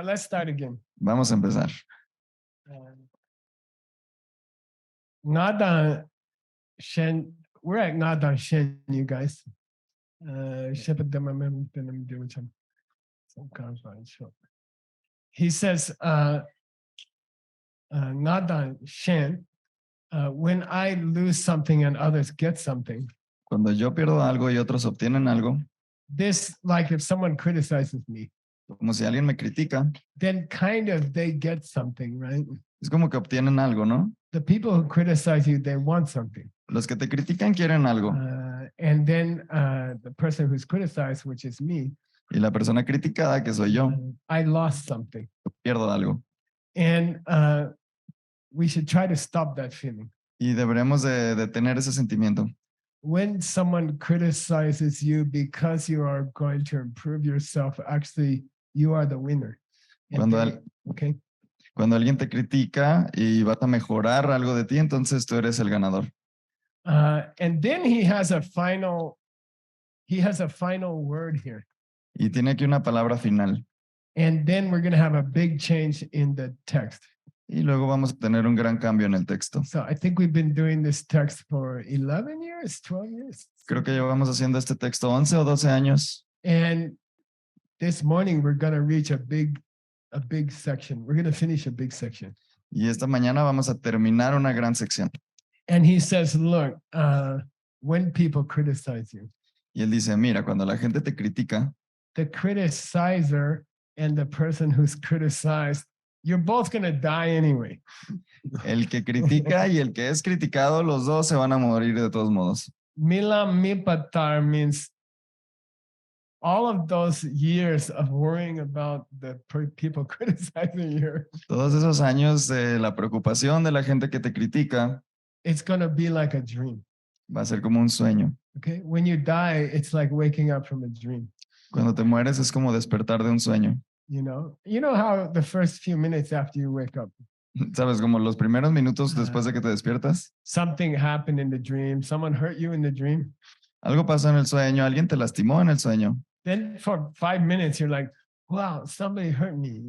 Let's start again. Vamos a empezar. Ngada Shen, we're at Ngada Shen, you guys. He says, Ngada Shen, when I lose something and others get something. Cuando yo pierdo algo y otros obtienen algo, This, like if someone criticizes me, como si alguien me critica, then kind of they get something, right? es como que obtienen algo, ¿no? The people who criticize you, they want something. Los que te critican quieren algo. And then the person who's criticized, which is me, Y la persona criticada, que soy yo, I lost something. pierdo algo. And we should try to stop that feeling. Y deberemos de tener ese sentimiento. When someone criticizes you because you are going to improve yourself, actually, you are the winner. Okay. Cuando alguien te critica y vas a mejorar algo de ti, entonces tú eres el ganador. And then he has a final word here. Y tiene aquí una palabra final. And then we're going to have a big change in the text. Y luego vamos a tener un gran cambio en el texto. So I think we've been doing this text for 11 years, 12 years. Creo que llevamos haciendo este texto 11 o 12 años. And this morning we're going to reach a big section. We're going to finish a big section. Y esta mañana vamos a terminar una gran sección. And he says, look, when people criticize you, Y él dice, mira, cuando la gente te critica, the criticizer and the person who's criticized, you're both going to die anyway. el que critica y el que es criticado, los dos se van a morir de todos modos. Mila mipatar means all of those years of worrying about the people criticizing you. Todos esos años de la preocupación de la gente que te critica, it's going to be like a dream. Va a ser como un sueño. Okay? When you die, it's like waking up from a dream. Cuando te mueres es como despertar de un sueño. You know how the first few minutes after you wake up. ¿Sabes? Como los primeros minutos después de que te despiertas. Something happened in the dream. Someone hurt you in the dream. Algo pasó en el sueño. Alguien te lastimó en el sueño. Then for 5 minutes, you're like, wow, somebody hurt me,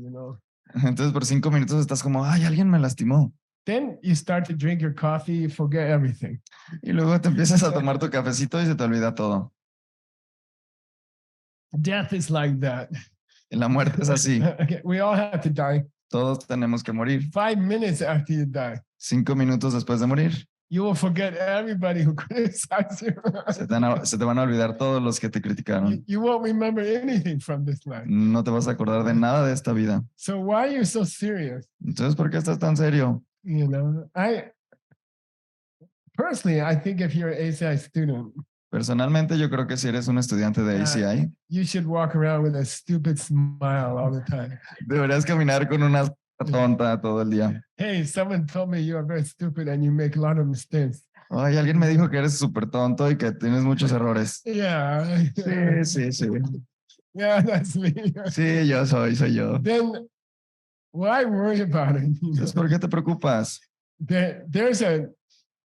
Entonces por 5 minutos estás como, ay, alguien me lastimó. Then you start to drink your coffee, you forget everything. Y luego te empiezas a tomar tu cafecito y se te olvida todo. Death is like that. La muerte es así. Okay, we all have to die. Todos tenemos que morir. 5 minutes after you die. 5 minutos después de morir. You will forget everybody who criticized you. Se te van a olvidar todos los que te criticaron. You won't remember anything from this life. No te vas a acordar de nada de esta vida. So why are you so serious? Entonces, ¿por qué estás tan serio? Personally, I think if you're an ACI student, personalmente yo creo que si eres un estudiante de ACI, you should walk around with a stupid smile all the time. Deberías caminar con una tonta todo el día. Hey, someone told me you are very stupid and you make a lot of mistakes. Ay, alguien me dijo que eres súper tonto y que tienes muchos errores. Yeah. Sí. Yeah, that's me. Sí, soy yo. Then why worry about it? Entonces, ¿por qué te preocupas?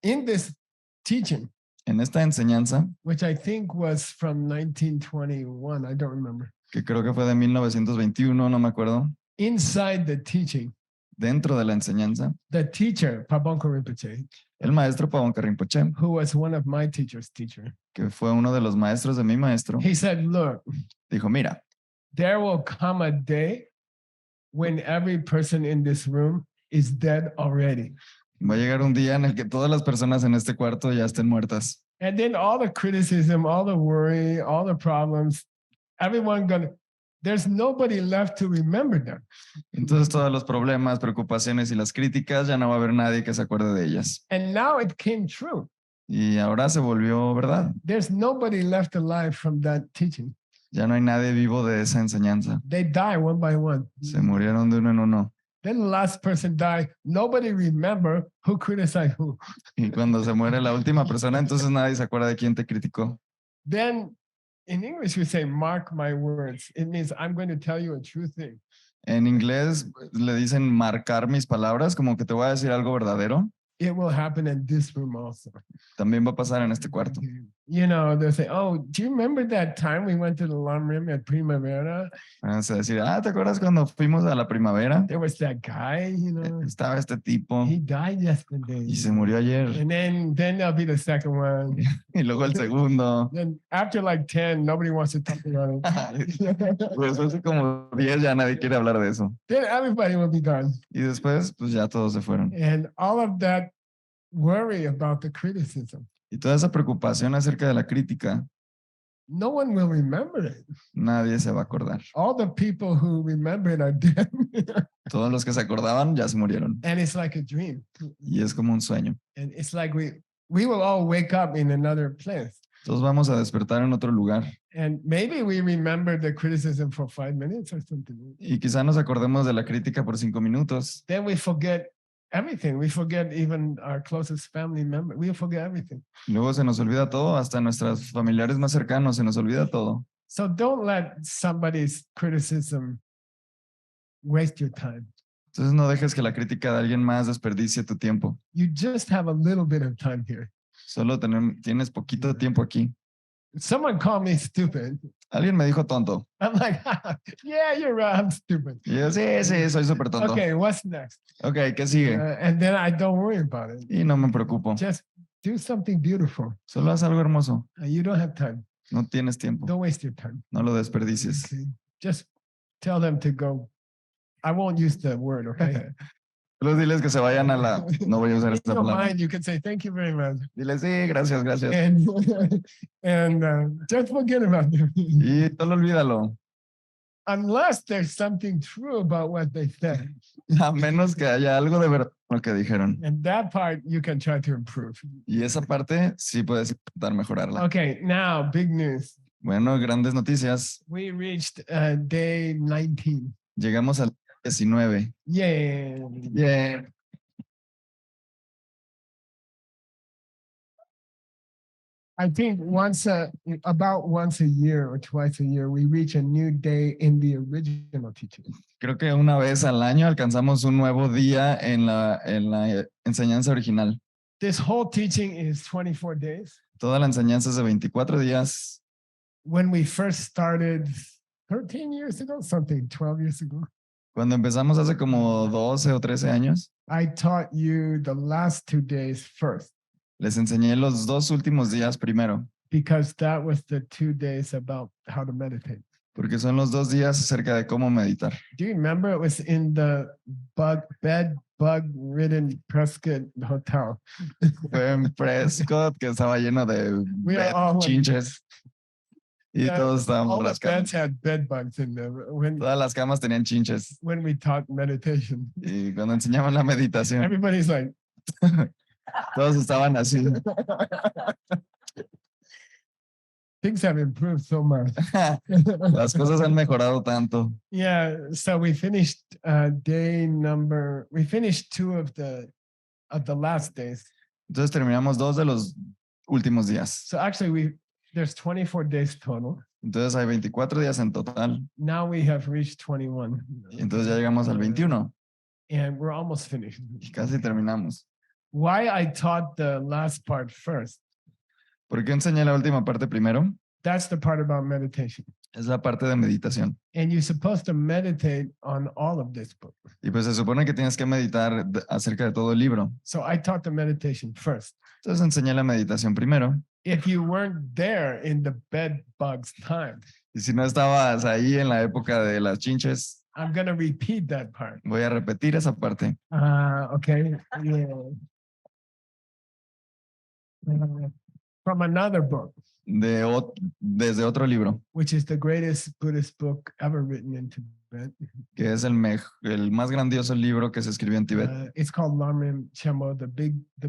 In this teaching, en esta enseñanza, which I think was from 1921, I don't remember. Que creo que fue de 1921, no me acuerdo. Inside the teaching, dentro de la enseñanza, the teacher, Pabonko Rinpoche, el maestro Pabonko Rinpoche, who was one of my teacher's teacher, que fue uno de los maestros de mi maestro, he said, look, dijo, mira, there will come a day when every person in this room is dead already. Va a llegar un día en el que todas las personas en este cuarto ya estén muertas. And then all the criticism, all the worry, all the problems, there's nobody left to remember them. Entonces todos los problemas, preocupaciones y las críticas, ya no va a haber nadie que se acuerde de ellas. And now it came true. Y ahora se volvió verdad. There's nobody left alive from that teaching. Ya no hay nadie vivo de esa enseñanza. They die one by one. Se murieron de uno en uno. Then the last person died. Nobody remember who criticized who. Y cuando se muere la última persona, entonces nadie se acuerda de quién te criticó. Then in English we say, mark my words. It means I'm going to tell you a true thing. En inglés le dicen marcar mis palabras, como que te voy a decir algo verdadero. It will happen in this room also. También va a pasar en este cuarto. You know, they'll say, "Oh, do you remember that time we went to the Lamrim at Primavera? Vamos a decir, ¿te acuerdas cuando fuimos a la primavera? There was that guy, you know, Estaba este tipo he died yesterday." y se murió ayer. And then there'll be the second one. Y luego el segundo. Then after like 10, nobody wants to talk about it. Pues hace como 10 ya nadie quiere hablar de eso. Then everybody will be gone. Y después, pues ya todos se fueron. And all of that worry about the criticism, Y toda esa preocupación acerca de la crítica, no one will remember it. nadie se va a acordar. All the people who remember it are dead. Todos los que se acordaban ya se murieron. And it's like a dream. Y es como un sueño. And it's like we will all wake up in another place. Todos vamos a despertar en otro lugar. And maybe we remember the criticism for 5 minutes or something. Y quizá nos acordemos de la crítica por 5 minutos. Then we forget everything. We forget even our closest family member. We forget everything. Luego se nos olvida todo, hasta nuestros familiares más cercanos se nos olvida todo. So don't let somebody's criticism waste your time. Entonces no dejes que la crítica de alguien más desperdicie tu tiempo. You just have a little bit of time here. Solo tienes poquito tiempo aquí. Someone called me stupid. Alguien me dijo tonto. I'm like, yeah, you're right. I'm stupid. Y yo, sí, soy súper tonto. Okay, what's next? Ok, ¿qué sigue? And then I don't worry about it. Y no me preocupo. Just do something beautiful. Solo haz algo hermoso. You don't have time. No tienes tiempo. Don't waste your time. No lo desperdicies. Okay. Just tell them to go. I won't use the word, okay? Solo diles que se vayan a la... No voy a usar If esta you don't palabra. mind, you can say thank you very much. Diles, sí, gracias, gracias. And just forget about them. Y solo olvídalo. Unless there's something true about what they said. A menos que haya algo de verdad en lo que dijeron. And that part you can try to improve. Y esa parte sí puedes intentar mejorarla. Okay, now big news. Bueno, grandes noticias. We reached day 19. Llegamos al 19. Yay. Yeah. I think about once a year or twice a year, we reach a new day in the original teaching. Creo que una vez al año alcanzamos un nuevo día en la enseñanza original. This whole teaching is 24 days. Toda la enseñanza es de 24 días. When we first started 13 years ago, 12 years ago, Cuando empezamos hace como 12 o 13 años, I taught you the last 2 days first les enseñé los 2 últimos días primero, because that was the 2 days about how to meditate. porque son los 2 días acerca de cómo meditar. Do you remember it was in the bug-ridden Prescott Hotel? Fue en Prescott, que estaba lleno de We are all chinches. Y Yeah, todos estábamos all las the beds camas. had bed bugs in them Todas las camas tenían chinches. when we taught meditation. Y cuando enseñaban la meditación, Everybody's like, todos estaban así. things have improved so much. Las cosas han mejorado tanto. Yeah, so we finished we finished 2 of the last days. Entonces terminamos 2 de los últimos días. So actually there's 24 days total. Entonces hay 24 días en total. Now we have reached 21. Y entonces ya llegamos al 21 And we're almost finished. y casi terminamos. Why I taught the last part first? ¿Por qué enseñé la última parte primero? That's the part about meditation. Es la parte de meditación. And you're supposed to meditate on all of this book. Y pues se supone que tienes que meditar acerca de todo el libro. So I taught the meditation first. Entonces enseñé la meditación primero. If you weren't there in the bed bugs time, Y si no estabas ahí en la época de las chinches, I'm going to repeat that part. voy a repetir esa parte. Okay. Yeah. From another book, Desde otro libro, which is the greatest Buddhist book ever written in Tibet. que es el más grandioso libro que se escribió en Tibet. It's called Lamrim Chemo, the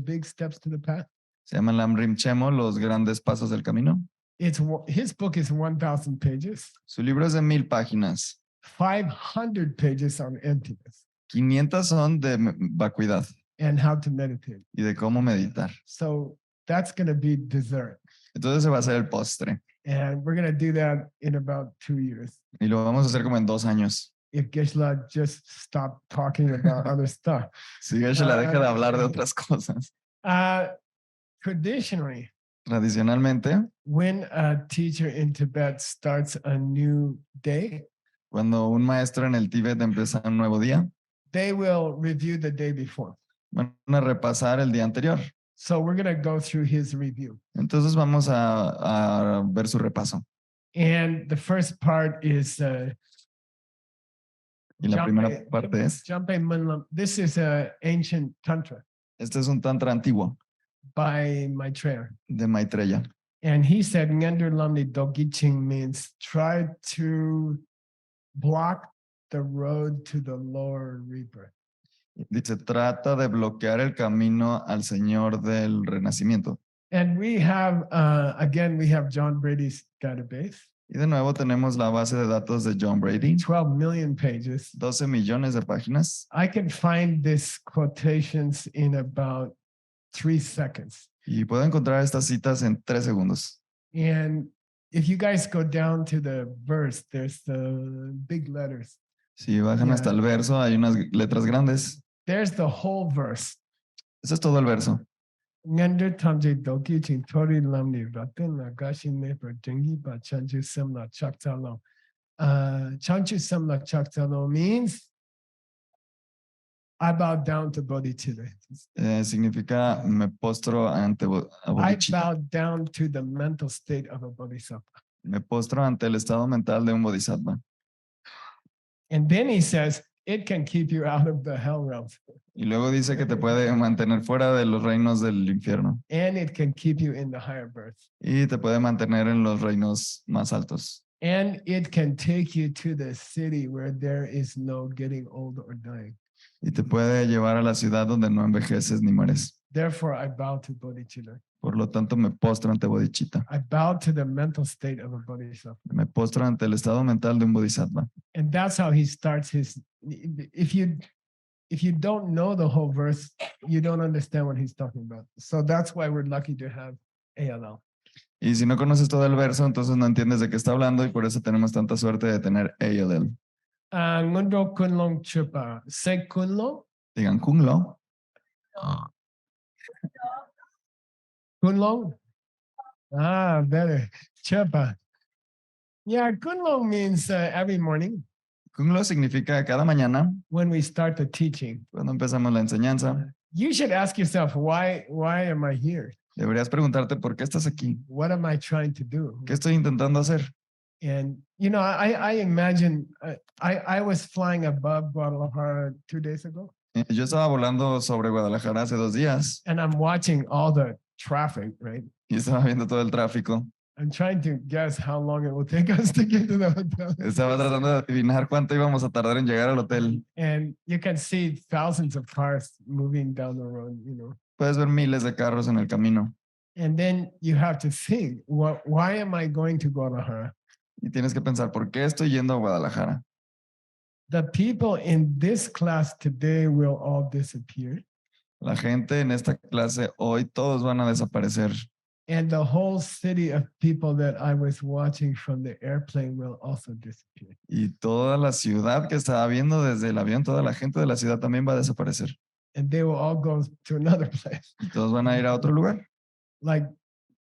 big steps to the path. Se llama Lamrim Chemo, Los grandes pasos del camino. His book is 1,000 pages. Su libro es de 1000 páginas. 500 pages on emptiness 500 son de vacuidad and how to meditate. y de cómo meditar. So that's going to be dessert. Entonces se va a hacer el postre And we're going to do that in about 2 years. y lo vamos a hacer como en 2 años. If Geshe just stopped talking about other stuff. Si Geshe la deja de hablar de otras cosas. Traditionally, Tradicionalmente, when a teacher in Tibet starts a new day, cuando un maestro en el Tíbet empieza un nuevo día, they will review the day before. van a repasar el día anterior. So we're going to go through his review. Entonces vamos a ver su repaso. And the first part is Y la primera parte es, Jampe Manlam. This is an ancient tantra este es un tantra antiguo by Maitreya. de Maitreya. And he said, Ngender Lamni Dogiching means try to block the road to the lower rebirth. Dice, trata de bloquear el camino al Señor del Renacimiento. And we have, again, we have John Brady's database, Y de nuevo tenemos la base de datos de John Brady, 12 million pages. 12 millones de páginas. I can find these quotations in about 3 seconds. Y puedo encontrar estas citas en 3 segundos. And if you guys go down to the verse, there's the big letters. Si bajan hasta el verso, hay unas letras grandes. There's the whole verse. Ese es todo el verso. Ngander tamje doki chin tori lamni ratin la gashi neper dengi ba chanchu semla chaktalo. Chanchu semla chaktalo means I bow down to bodhicitta. Significa me postro ante I bodhicitta. bow down to the mental state of a bodhisattva. Me postro ante el estado mental de un bodhisattva. And then he says, it can keep you out of the hell realms. Y luego dice que te puede mantener fuera de los reinos del infierno. And it can keep you in the higher birth. Y te puede mantener en los reinos más altos. And it can take you to the city where there is no getting old or dying. Y te puede llevar a la ciudad donde no envejeces ni mueres. Therefore, I bow to bodhicitta. Por lo tanto, me postro ante bodhicitta. I bow to the mental state of a bodhisattva. Me postro ante el estado mental de un bodhisattva. And that's how he starts his. If you don't know the whole verse, you don't understand what he's talking about. So that's why we're lucky to have ALL. Y si no conoces todo el verso, entonces no entiendes de qué está hablando y por eso tenemos tanta suerte de tener ALL. Ngundo kunlong chupa. Se kunlong? Digan Kunglo. Kunlong? Ah, better. Chupa. Yeah, kunlong means every morning Kunglo significa cada mañana, when we start the teaching. cuando empezamos la enseñanza. You should ask yourself, why am I here? Deberías preguntarte por qué estás aquí. What am I trying to do? ¿Qué estoy intentando hacer? And, you know, I imagine, I was flying above Guadalajara 2 days ago, Yo estaba volando sobre Guadalajara hace 2 días and I'm watching all the traffic, right? y estaba viendo todo el tráfico. I'm trying to guess how long it will take us to get to the hotel. Estaba tratando de adivinar cuánto íbamos a tardar en llegar al hotel. And you can see thousands of cars moving down the road, you know. Puedes ver miles de carros en el camino And then you have to think, why am I going to Guadalajara? y tienes que pensar, ¿por qué estoy yendo a Guadalajara? The people in this class today will all disappear. La gente en esta clase hoy todos van a desaparecer And the whole city of people that I was watching from the airplane will also disappear. y toda la ciudad que estaba viendo desde el avión, toda la gente de la ciudad también va a desaparecer And they will all go to another place. y todos van a ir a otro lugar. Like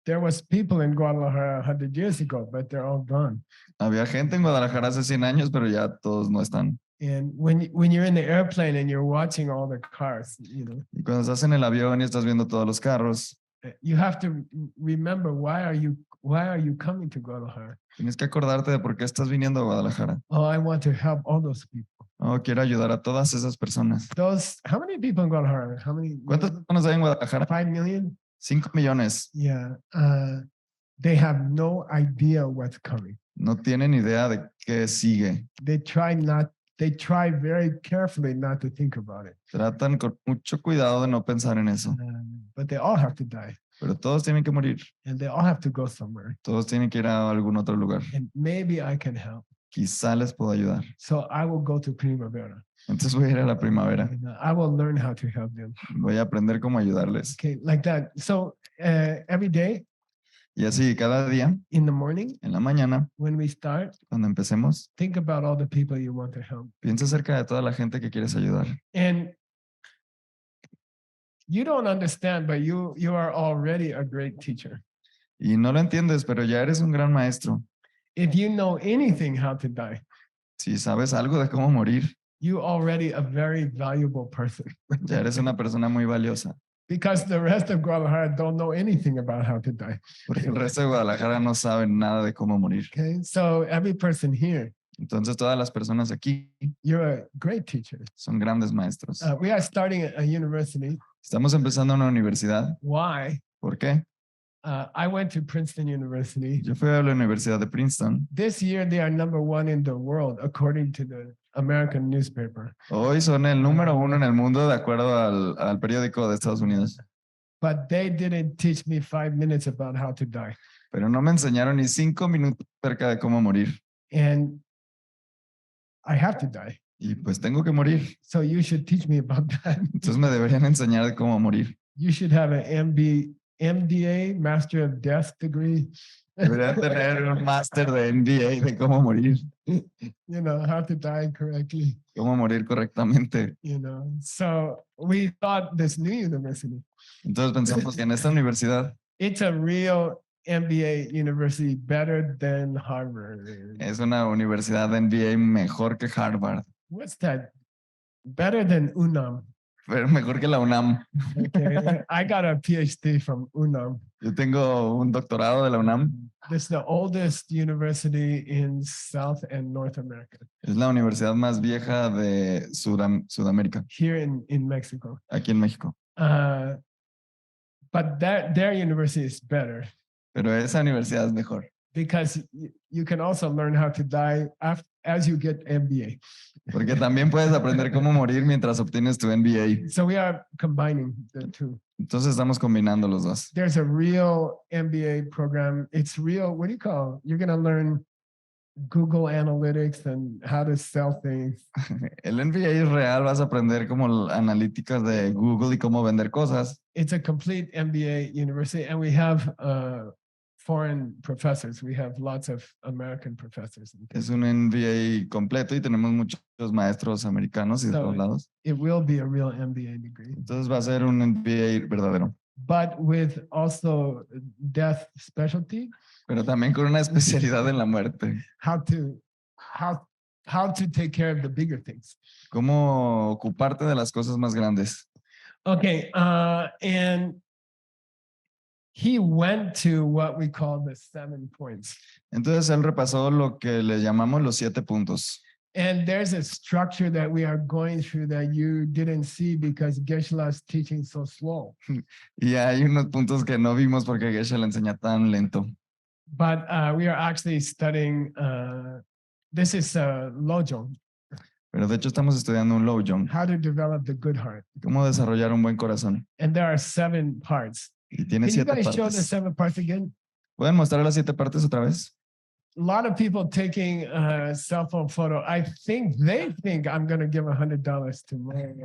there was people in Guadalajara 100 years ago, but they're all gone. Había gente en Guadalajara hace 100 años, pero ya todos no están. And when you're in the airplane and you're watching all the cars, you know, Y cuando estás en el avión y estás viendo todos los carros, you have to remember why are you coming to Guadalajara? tienes que acordarte de por qué estás viniendo a Guadalajara. Oh, I want to help all those people. Oh, quiero ayudar a todas esas personas. How many people in Guadalajara? How many? ¿Cuántas personas hay en Guadalajara? 5 million? 5 millones. Yeah. They have no idea what's coming. No tienen idea de qué sigue. They try very carefully not to think about it. Tratan con mucho cuidado de no pensar en eso. But they all have to die. Pero todos tienen que morir. And they all have to go somewhere. Todos tienen que ir a algún otro lugar. And maybe I can help. Quizá les puedo ayudar. So I will go to Primavera. Entonces voy a ir a la primavera. And I will learn how to help them. Voy a aprender cómo ayudarles. Okay, like that. So every day Y así, cada día, in the morning, en la mañana, when we start, cuando empecemos, think about all the people you want to help. piensa acerca de toda la gente que quieres ayudar. And you don't understand, but you are already a great teacher. Y no lo entiendes, pero ya eres un gran maestro. If you know anything how to die, Si sabes algo de cómo morir, you already a very valuable person. ya eres una persona muy valiosa. Because the rest of Guadalajara don't know anything about how to die. Porque el resto de Guadalajara no saben nada de cómo morir. Okay, so every person here, Entonces todas las personas aquí you're a great teacher. son grandes maestros. We are starting a university. Estamos empezando una universidad. Why? ¿Por qué? I went to Princeton University. Yo fui a la Universidad de Princeton. This year they are #1 in the world according to the American newspaper. Hoy son el número 1 en el mundo de acuerdo al periódico de Estados Unidos. But they didn't teach me 5 minutes about how to die. Pero no me enseñaron ni 5 minutos acerca de cómo morir. And I have to die. Y pues tengo que morir. So you should teach me about that. Entonces me deberían enseñar de cómo morir. You should have an MDA, Master of Death degree. Debería tener un máster de MBA de cómo morir. You know, how to die correctly. Cómo morir correctamente. You know, so we thought this new university, Entonces pensamos que en esta universidad it's a real MBA university better than Harvard. es una universidad de MBA mejor que Harvard. What's that? Better than UNAM. Pero mejor que la UNAM. Okay. I got a PhD from UNAM. Yo tengo un doctorado de la UNAM. This is the oldest university in South and North America, Es la universidad más vieja de Sudamérica, here in Mexico. aquí en México. But their university is better Pero esa universidad es mejor. because you can also learn how to die as you get MBA. Porque también puedes aprender cómo morir mientras obtienes tu MBA. So we are combining the two. Entonces estamos combinando los dos. There's a real MBA program. It's real. What do you call? You're going to learn Google Analytics and how to sell things. El MBA es real, vas a aprender como analíticas de Google y cómo vender cosas. It's a complete MBA university, and we have foreign professors. We have lots of American professors. Es un MBA completo y tenemos muchos maestros americanos y de todos lados. It will be a real MBA degree, Entonces va a ser un MBA verdadero. but with also death specialty. Pero también con una especialidad en la muerte. How to take care of the bigger things. Cómo ocuparte de las cosas más grandes. Okay, and he went to what we call the 7 points. Entonces él repasó lo que le llamamos los 7 puntos. And there's a structure that we are going through that you didn't see because Geshe-la's teaching so slow. Y hay unos puntos que no vimos porque Geshe le enseña tan lento. But we are actually studying, this is Lojong, Pero de hecho estamos estudiando un Lojong. how to develop the good heart. Cómo desarrollar un buen corazón. And there are 7 parts. Y tiene Can you 7 guys show the partes. 7 parts again? ¿Pueden mostrar las 7 partes otra vez? A lot of people taking a cell phone photo. I think they think I'm going to give $100 tomorrow.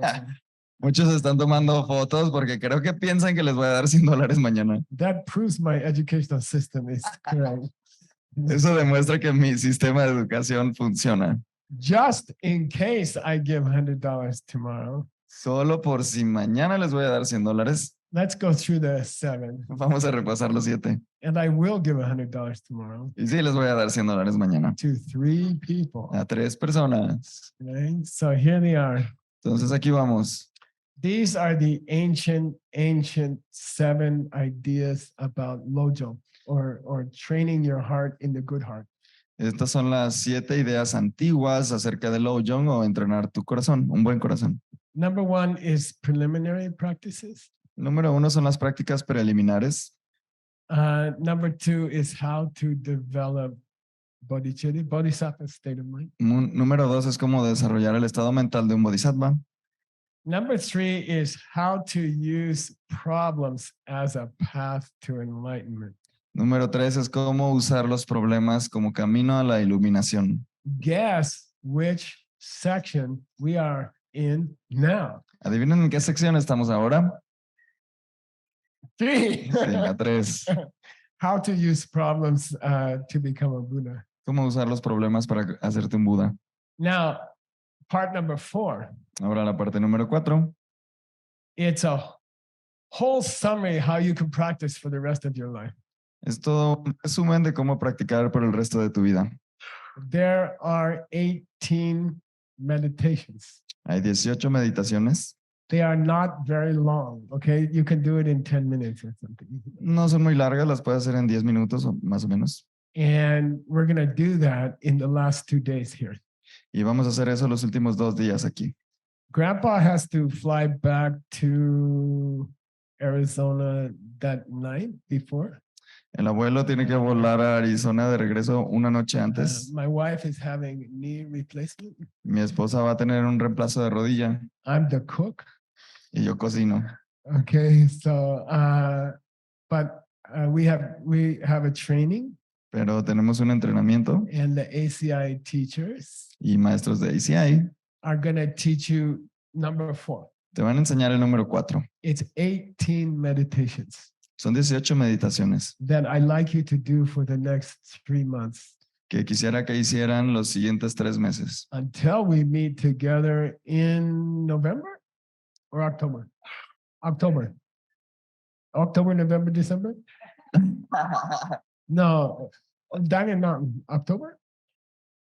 Muchos están tomando fotos porque creo que piensan que les voy a dar $100 mañana. That proves my educational system is correct. Eso demuestra que mi sistema de educación funciona. Just in case I give $100 tomorrow, Solo por si mañana les voy a dar $100, let's go through the 7. vamos a repasar los 7. And I will give $100 tomorrow Y sí, les voy a dar $100 mañana. to 3 people. A 3 personas. Okay? So here they are. Entonces aquí vamos. These are the ancient 7 ideas about Lojo or training your heart in the good heart. Estas son las 7 ideas antiguas acerca del Lojong o entrenar tu corazón, un buen corazón. Number 1 is preliminary practices. Número 1 son las prácticas preliminares. Number 2 is how to develop bodhicitta, bodhisattva state of mind. Número 2 es cómo desarrollar el estado mental de un bodhisattva. Number 3 is how to use problems as a path to enlightenment. Número 3 es cómo usar los problemas como camino a la iluminación. Guess which section we are in now. ¿Adivinen en qué sección estamos ahora? 3. Sí, la 3. How to use problems to become a Buddha. Cómo usar los problemas para hacerte un Buda. Now, part number 4. Ahora la parte número 4. It's a whole summary how you can practice for the rest of your life. Es todo un resumen de cómo practicar por el resto de tu vida. There are 18 meditations. Hay 18 meditaciones. They are not very long, okay? You can do it in 10 minutes or something. No son muy largas, las puedes hacer en 10 minutos o más o menos. And we're going to do that in the last 2 days here. Y vamos a hacer eso los últimos 2 días aquí. Grandpa has to fly back to Arizona that night before. El abuelo tiene que volar a Arizona de regreso una noche antes. My wife is having knee replacement. Mi esposa va a tener un reemplazo de rodilla I'm the cook. y yo cocino. Okay, so but we have a training, Pero tenemos un entrenamiento and the ACI teachers y maestros de ACI are going to teach you number 4. te van a enseñar el número 4. It's 18 meditations Son 18 meditaciones that I like you to do for the next 3 months que quisiera que hicieran los siguientes 3 meses until we meet together in November or October. October, November, December. No, Diamond Mountain, October.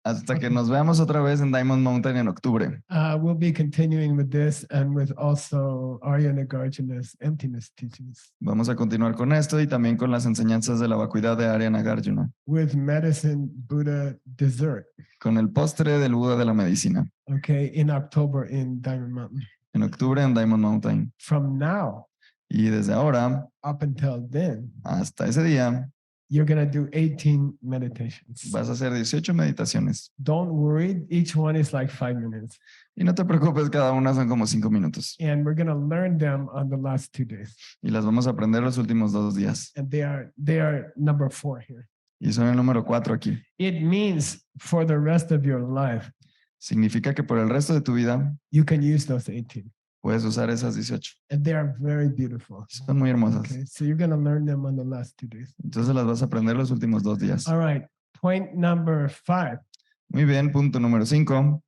hasta que nos veamos otra vez en Diamond Mountain en octubre. We'll be continuing with this and with also Arya Nagarjuna's emptiness teachings. Vamos a continuar con esto y también con las enseñanzas de la vacuidad de Arya Nagarjuna, With medicine Buddha dessert. con el postre del Buda de la medicina, Okay, in October in Diamond Mountain. en octubre en Diamond Mountain. From now Y desde ahora up until then, hasta ese día you're going to do 18 meditations. vas a hacer 18 meditaciones. Don't worry, each one is like 5 minutes. Y no te preocupes, cada una son como 5 minutos. And we're going to learn them on the last 2 days. Y las vamos a aprender los últimos 2 días. And they are number 4 here. Y son el número 4 aquí. It means for the rest of your life, Significa que por el resto de tu vida you can use those 18. puedes usar esas 18. And they are very beautiful. Son muy hermosas. Okay, so you're going to learn them on the last 2 days. Entonces las vas a aprender los últimos 2 días. All right, point number 5. Muy bien, punto número 5.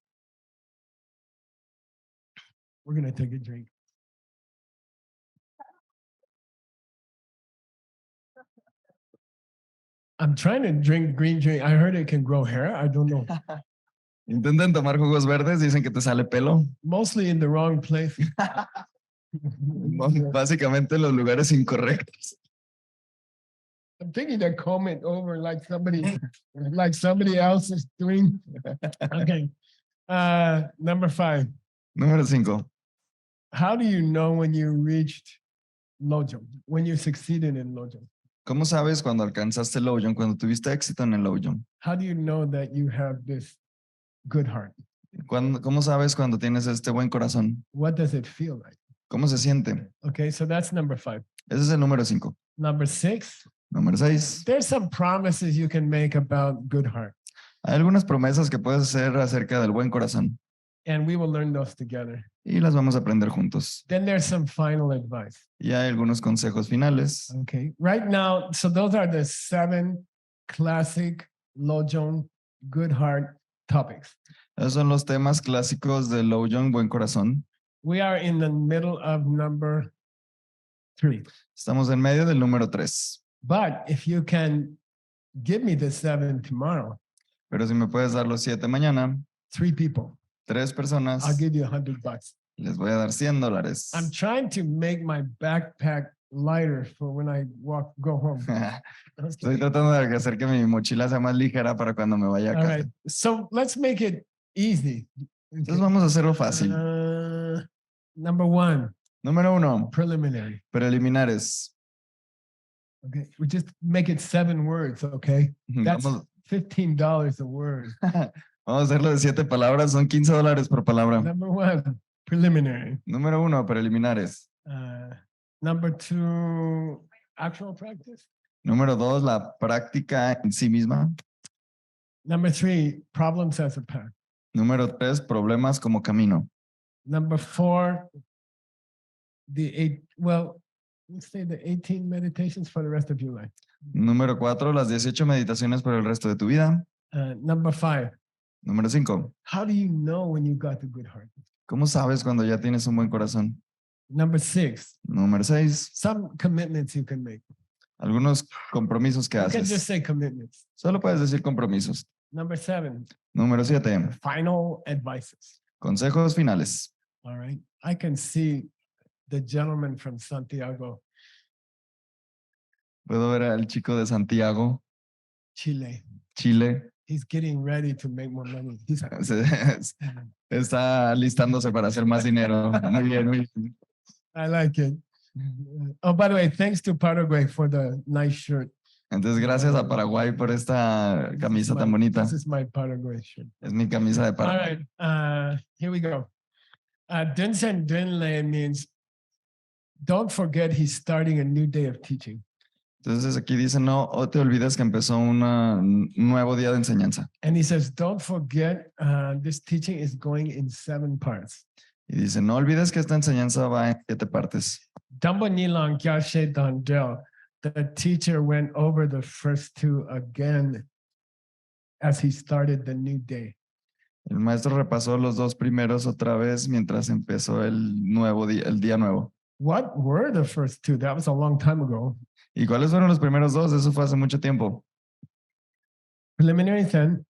We're going to take a drink. I'm trying to drink green drink. I heard it can grow hair. I don't know. Intenten tomar jugos verdes, dicen que te sale pelo. Mostly in the wrong place. Básicamente en los lugares incorrectos. I'm thinking to comb it over like somebody else is doing. Okay. Number 5. Número 5. How do you know when you reached Lojong, when you succeeded in Lojong? ¿Cómo sabes cuando alcanzaste el Lojong, cuando tuviste éxito en el Lojong? How do you know that you have this good heart? ¿Cómo sabes cuando tienes este buen corazón? What does it feel like? ¿Cómo se siente? Okay, so that's number 5. Ese es el número 5. Number 6, Número 6. there's some promises you can make about good heart, Hay algunas promesas que puedes hacer acerca del buen corazón and we will learn those together. y las vamos a aprender juntos. Then there's some final advice. Y hay algunos consejos finales. Okay, right now, so those are the 7 classic Lojong good heart topics. Esos son los temas clásicos del Lojong, buen corazón. We are in the middle of number 3. Estamos en medio del número 3. But if you can give me the 7 tomorrow, Pero si me puedes dar los 7 mañana, 3 people, 3 personas, I'll give you $100. les voy a dar $100. I'm trying to make my backpack lighter for when I go home. Estoy tratando de hacer que mi mochila sea más ligera para cuando me vaya a All casa. right. So let's make it easy. Entonces vamos a hacerlo fácil. Number 1, Número 1, preliminary. preliminares. Okay. We just make it 7 words. Okay. That's Vamos, $15 a word. vamos a hacerlo de 7 palabras, son $15 por palabra. Number 1, preliminary. Número 1, preliminares. Number 2, actual practice. Número 2, la práctica en sí misma. Number 3, problems as a path. Número 3, problemas como camino. Number 4, let's say the 18 meditations for the rest of your life. Número 4, las 18 meditaciones por el resto de tu vida. Number 5, Número 5, how do you know when you got the good heart? ¿cómo sabes cuando ya tienes un buen corazón? Number 6, Número 6, some commitments you can make. Algunos compromisos que You can just haces. say commitments. Solo puedes decir compromisos. Number 7, Número 7. final advices. Consejos finales. All right. I can see the gentleman from Santiago, Puedo ver al chico de Santiago, Chile. Chile. He's getting ready to make more money. He's Está alistándose para hacer más dinero. Muy bien, muy bien. I like it. Oh, by the way, thanks to Paraguay for the nice shirt. Entonces, gracias a Paraguay por esta camisa tan bonita. This is my Paraguay shirt. Es mi camisa de All Paraguay. right, here we go. Dunsen Dunle means don't forget he's starting a new day of teaching. Entonces aquí dice, no te olvides que empezó un nuevo día de enseñanza. And he says, don't forget this teaching is going in 7 parts. Y dice, no olvides que esta enseñanza va en 7 partes. Dambo Nilang Geshe Dandel, the teacher went over the first 2 again as he started the new day. El maestro repasó los 2 primeros otra vez mientras empezó el nuevo día, el día nuevo. What were the first 2? That was a long time ago. ¿Y cuáles fueron los primeros 2? Eso fue hace mucho tiempo. Preliminaries and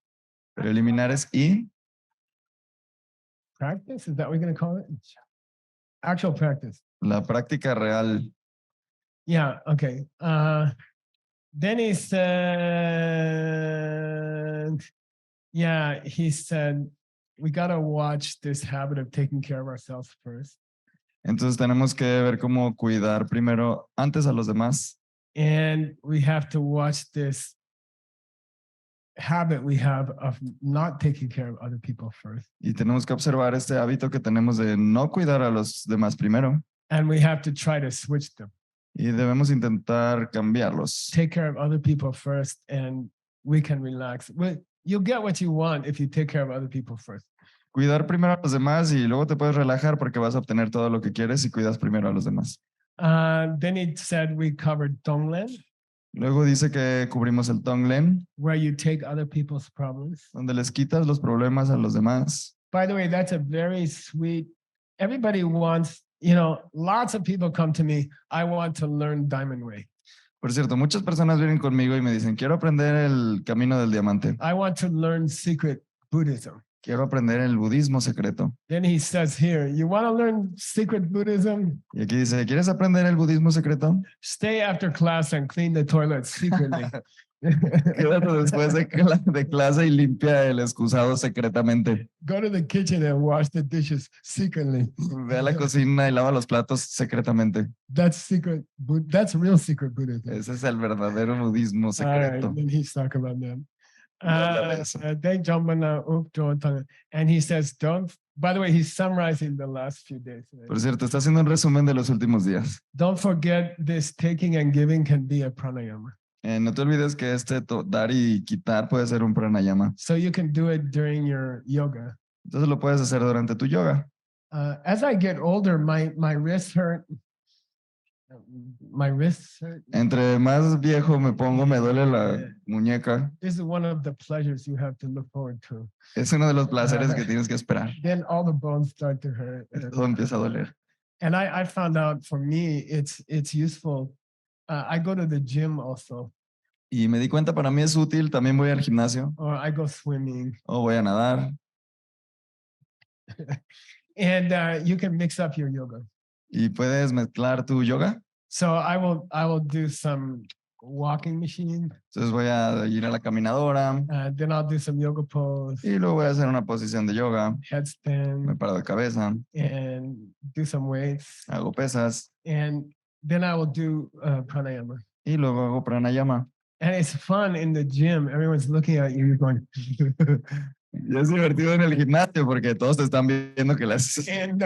Preliminares y practice, is that what we're going to call it? Actual practice. la práctica real. Yeah, okay. Then he said, we got to watch this habit of taking care of ourselves first. Entonces tenemos que ver cómo cuidar primero antes a los demás. And we have to watch this habit we have of not taking care of other people first. Y tenemos que observar este hábito que tenemos de no cuidar a los demás primero. And we have to try to switch them. Y debemos intentar cambiarlos. Take care of other people first and we can relax. You'll get what you want if you take care of other people first. Cuidar primero a los demás y luego te puedes relajar porque vas a obtener todo lo que quieres si cuidas primero a los demás. Then it said we covered Tonglen, Luego dice que cubrimos el Tonglen, where you take other people's problems. donde les quitas los problemas a los demás. By the way, that's a very sweet, everybody wants, lots of people come to me, I want to learn Diamond Way. Por cierto, muchas personas vienen conmigo y me dicen, quiero aprender el camino del diamante. I want to learn secret Buddhism. Quiero aprender el budismo secreto. Then he says here, you want to learn secret Buddhism? Y aquí dice, ¿quieres aprender el budismo secreto? Stay after class and clean the toilet secretly. Quédate después de clase y limpia el excusado secretamente. Go to the kitchen and wash the dishes secretly. Ve a la cocina y lava los platos secretamente. That's that's real secret Buddhism. Ese es el verdadero budismo All right, secreto. then he's talking about that. And he says, by the way, he's summarizing the last few days. Por cierto, está haciendo un resumen de los últimos días. Don't forget this taking and giving can be a pranayama. No te olvides que dar y quitar puede ser un pranayama. So you can do it during your yoga. Entonces lo puedes hacer durante tu yoga. As I get older, my wrists hurt. My wrists hurt. Entre más viejo me pongo, me duele la muñeca. This is one of the pleasures you have to look forward to. Es uno de los placeres que tienes que esperar. Then all the bones start to hurt. Todo empieza a doler. And I found out for me, it's useful. I go to the gym also. Y me di cuenta, para mí es útil, también voy al gimnasio Or I go swimming. o voy a nadar. And you can mix up your yoga. Y puedes mezclar tu yoga. So I will do some walking machine. Entonces voy a ir a la caminadora. Then I'll do some yoga pose. Y luego voy a hacer una posición de yoga. Me Headstand. paro de cabeza. And do some weights. Hago pesas. And then I will do pranayama. Y luego hago pranayama. And it's fun in the gym. Everyone's looking at you. You're going. Y es divertido en el gimnasio porque todos te están viendo que le haces. And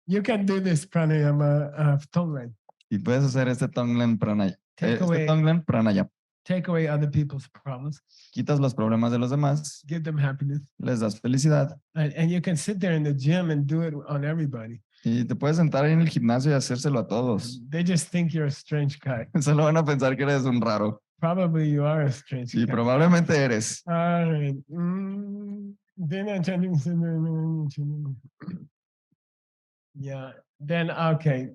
you can do this pranayama of Tonglen. Y puedes hacer este Tonglen pranayama. Tonglen pranayama. Take away other people's problems. Quitas los problemas de los demás. Give them happiness. Les das felicidad. And you can sit there in the gym and do it on everybody. Y te puedes sentar ahí en el gimnasio y hacérselo a todos. They just think you're a strange guy. Solo van a pensar que eres un raro. Probably you are a strange Y guy. probablemente eres. All right. Yeah. Then, okay.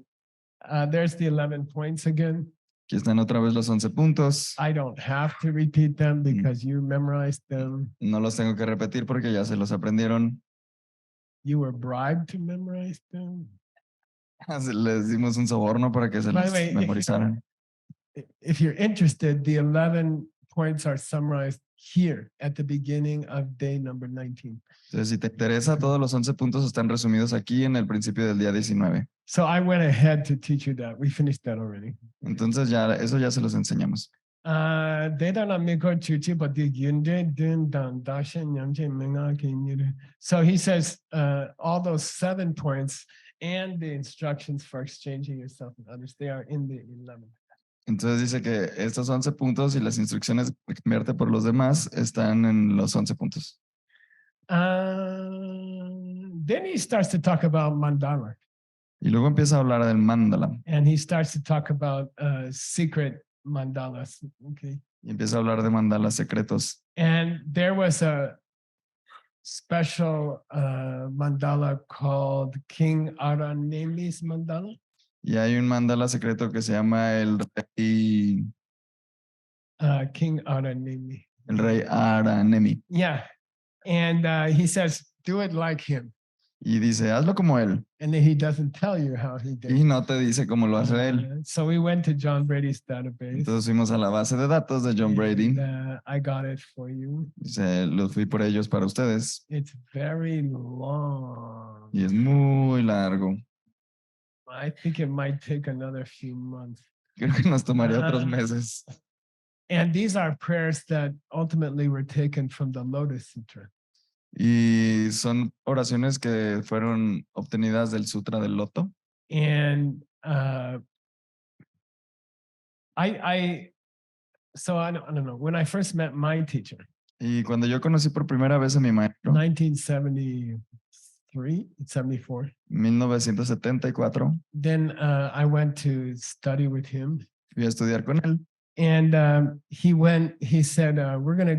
There's the 11 points again. Aquí están otra vez los 11 puntos. I don't have to repeat them because you memorized them. No los tengo que repetir porque ya se los aprendieron. You were bribed to memorize them. Les dimos un soborno para que se By the los way, memorizaran. if you're interested, the 11 points are summarized here at the beginning of day number 19. Entonces, si te interesa, todos los 11 puntos están resumidos aquí en el principio del día 19. So I went ahead to teach you that. We finished that already. Entonces, eso ya se los enseñamos. So he says all those 7 points and the instructions for exchanging yourself and others, they are in the 11. Entonces dice que estos 11 puntos y las instrucciones de cambiarte por los demás están en los 11 puntos. Then he starts to talk about Mandala. Y luego empieza a hablar del Mandala. And he starts to talk about secret mandalas. Okay. Y empieza a hablar de mandalas secretos. And there was a special mandala called King Aranemi's mandala. Y hay un mandala secreto que se llama el rey King Aranemi. El rey Aranemi. Yeah. And he says, do it like him. Y dice, hazlo como él. And then he doesn't tell you how he did. Y no te dice cómo lo hace él. So we went to John Brady's database. Entonces fuimos a la base de datos de John Brady. And, I got it for you. Dice, lo fui por ellos para ustedes. It's very long. Y es muy largo. I think it might take another few months. Creo que nos tomaría otros meses. And these are prayers that ultimately were taken from the Lotus Sutra. Y son oraciones que fueron obtenidas del Sutra del Loto. And so I don't know. When I first met my teacher, Y cuando yo conocí por primera vez a mi maestro, 1973, 74, 1974, then I went to study with him. fui a estudiar con él. And he said, I'm going to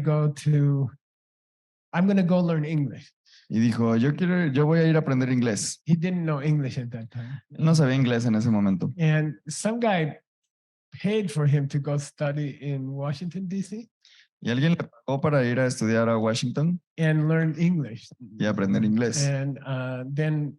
go learn English. Y dijo, yo voy a ir a aprender inglés. He didn't know English at that time. No sabía inglés en ese momento. And some guy paid for him to go study in Washington, D.C. Y alguien le pagó para ir a estudiar a Washington and learn English. y aprender inglés. And then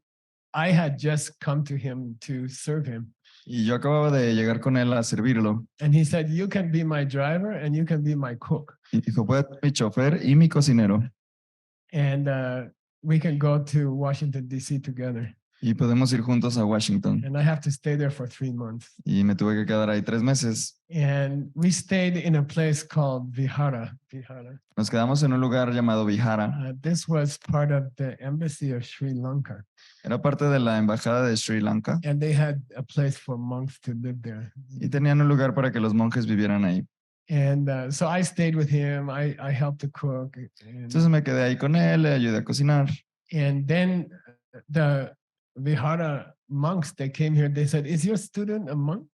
I had just come to him to serve him. Y yo acababa de llegar con él a servirlo. And he said, you can be my driver and you can be my cook. Y dijo, puedes ser mi chofer y mi cocinero. And we can go to Washington, D.C. together. Y podemos ir juntos a Washington. And I have to stay there for 3 months. Y me tuve que quedar ahí 3 meses. And we stayed in a place called Vihara. Nos quedamos en un lugar llamado Vihara. This was part of the embassy of Sri Lanka. Era parte de la embajada de Sri Lanka. And they had a place for monks to live there. Y tenían un lugar para que los monjes vivieran ahí. And so I stayed with him. I helped to cook. Entonces me quedé ahí con él, le ayudé a cocinar. And then the Vihara monks, they came here. They said, is your student a monk?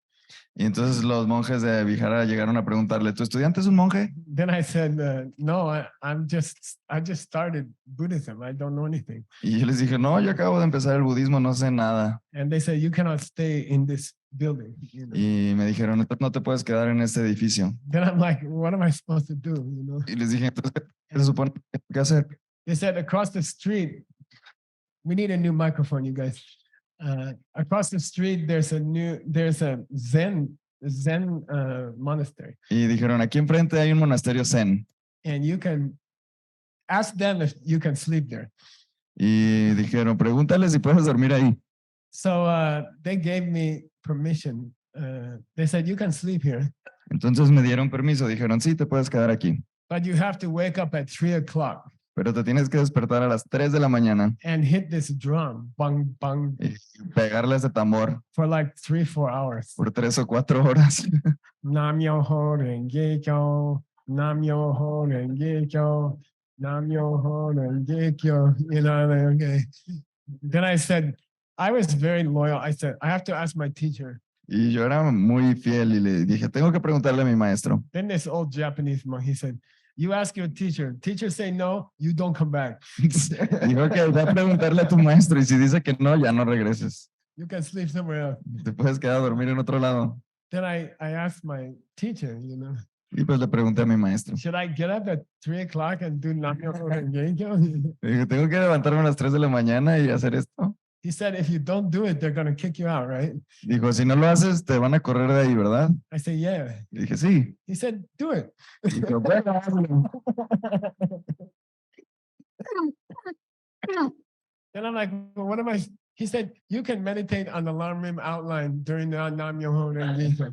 Y entonces los monjes de Vihara llegaron a preguntarle, ¿tu estudiante es un monje? Then I said, no, I just started Buddhism. I don't know anything. Y yo les dije, no, yo acabo de empezar el budismo, no sé nada. And they said, you cannot stay in this building. You know? Y me dijeron, no te puedes quedar en este edificio. Then I'm like, what am I supposed to do? You know? Y les dije, entonces, ¿qué se supone que tengo que hacer? They said, across the street, we need a new microphone, you guys. Across the street, there's a Zen monastery. Y dijeron, aquí enfrente hay un monasterio Zen. And you can ask them if you can sleep there. Y dijeron, pregúntale si puedes dormir ahí. So they gave me permission. They said, you can sleep here. Entonces me dieron permiso, dijeron, sí, te puedes quedar aquí. But you have to wake up at 3 o'clock. Pero te tienes que despertar a las 3 de la mañana. And hit this drum, bang, bang. Y pegarle ese tambor. For like 3-4 hours. Por 3 o 4 horas. Nam Myoho Renge Kyo, Nam Myoho Renge Kyo, Nam Myoho Renge Kyo. You know, okay. Then I said, I was very loyal. I said, I have to ask my teacher. Y yo era muy fiel y le dije, tengo que preguntarle a mi maestro. Then this old Japanese monk, he said, you ask your teacher. Teacher say no, you don't come back. Dijo que voy a preguntarle a tu maestro y si dice que no, ya no regreses. You can sleep somewhere else. Te puedes quedar a dormir en otro lado. then I asked my teacher, you know, Y pues le pregunté a mi maestro. should I get up at 3 o'clock and do Namyo Renge-kyo? Le dije, tengo que levantarme a las 3 de la mañana y hacer esto. He said, if you don't do it, they're going to kick you out, right? Dijo, si no lo haces, te van a correr de ahí, ¿verdad? I said, yeah. Y dije, sí. He said, do it. Dijo, bueno, hazlo. And I'm like, well, what am I? He said, you can meditate on the alarm rim outline during the Nam Myoho Renge Kyo.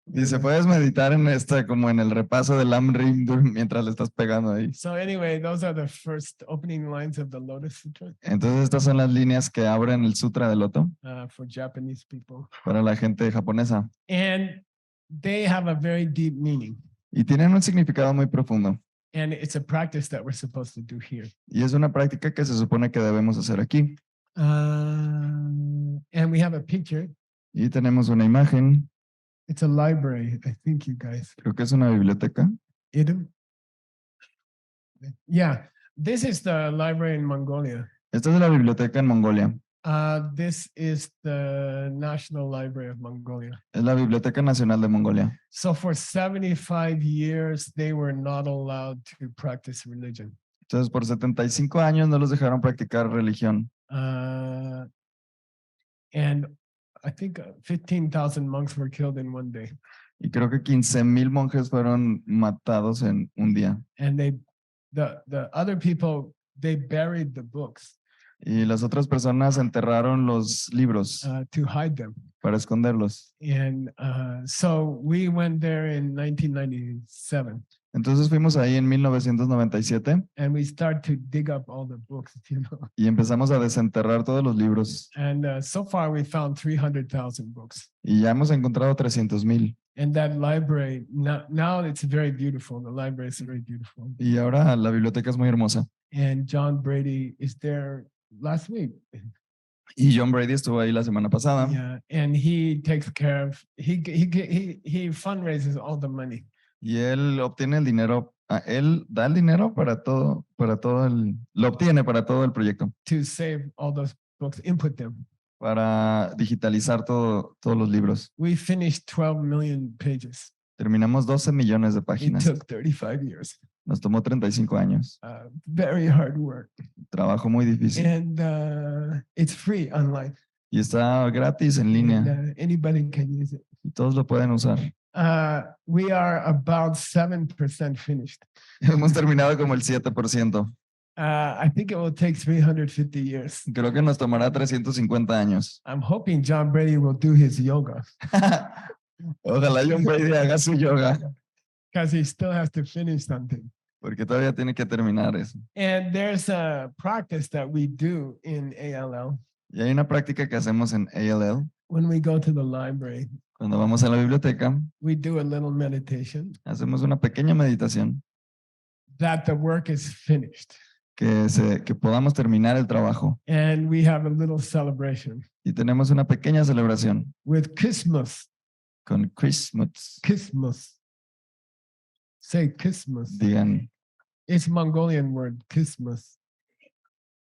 Dice, puedes meditar en esta, como en el repaso del Amrim mientras le estás pegando ahí. So anyway, those are the first opening lines of the Lotus Sutra Entonces estas son las líneas que abren el Sutra del Loto for Japanese people. para la gente japonesa. And they have a very deep meaning. Y tienen un significado muy profundo. And it's a practice that we're supposed to do here. Y es una práctica que se supone que debemos hacer aquí. And we have a picture. Y tenemos una imagen. It's a library, I think, you guys. Creo que es una biblioteca. Idim. Yeah, this is the library in Mongolia. Esta es la biblioteca en Mongolia. This is the National Library of Mongolia. Es la Biblioteca Nacional de Mongolia. So for 75 years, they were not allowed to practice religion. Entonces, por 75 años no los dejaron practicar religión. And I think 15,000 monks were killed in one day. Y creo que 15,000 monjes fueron matados en un día. And the other people, they buried the books Y las otras personas enterraron los libros to hide them. para esconderlos. And so we went there in 1997. Entonces fuimos ahí en 1997 And we start to dig up all the books, you know. y empezamos a desenterrar todos los libros. And so far we found 300,000 books. Y ya hemos encontrado 300,000. And that library, now it's very beautiful. The library is very beautiful. Y ahora la biblioteca es muy hermosa. And John Brady is there last week. Y John Brady estuvo ahí la semana pasada. Yeah, and he takes care of, he fundraises all the money. Y él obtiene el dinero, él da el dinero para todo lo obtiene para todo el proyecto. To save all those books, input them. Para digitalizar todos los libros. We finished 12 million pages. Terminamos 12 millones de It páginas. took 35 years. Nos tomó 35 años. Very hard work. Trabajo muy difícil. And it's free online. Y está gratis en línea. And, anybody can use it. Y todos lo pueden usar. We are about 7% finished. Hemos terminado como el 7%. I think it will take 350 years. Creo que nos tomará 350 años. I'm hoping John Brady will do his yoga Ojalá John Brady haga su yoga. because he still has to finish something. Porque todavía tiene que terminar eso. And there's a practice that we do in ALL Y hay una práctica que hacemos en ALL. when we go to the library. Cuando vamos a la biblioteca, We do a little meditation hacemos una pequeña meditación. that the work is finished. Que podamos terminar el trabajo. And we have a little celebration Y tenemos una pequeña celebración with Christmas. con Christmas. Christmas. Say Christmas. Digan, It's Mongolian word, Christmas.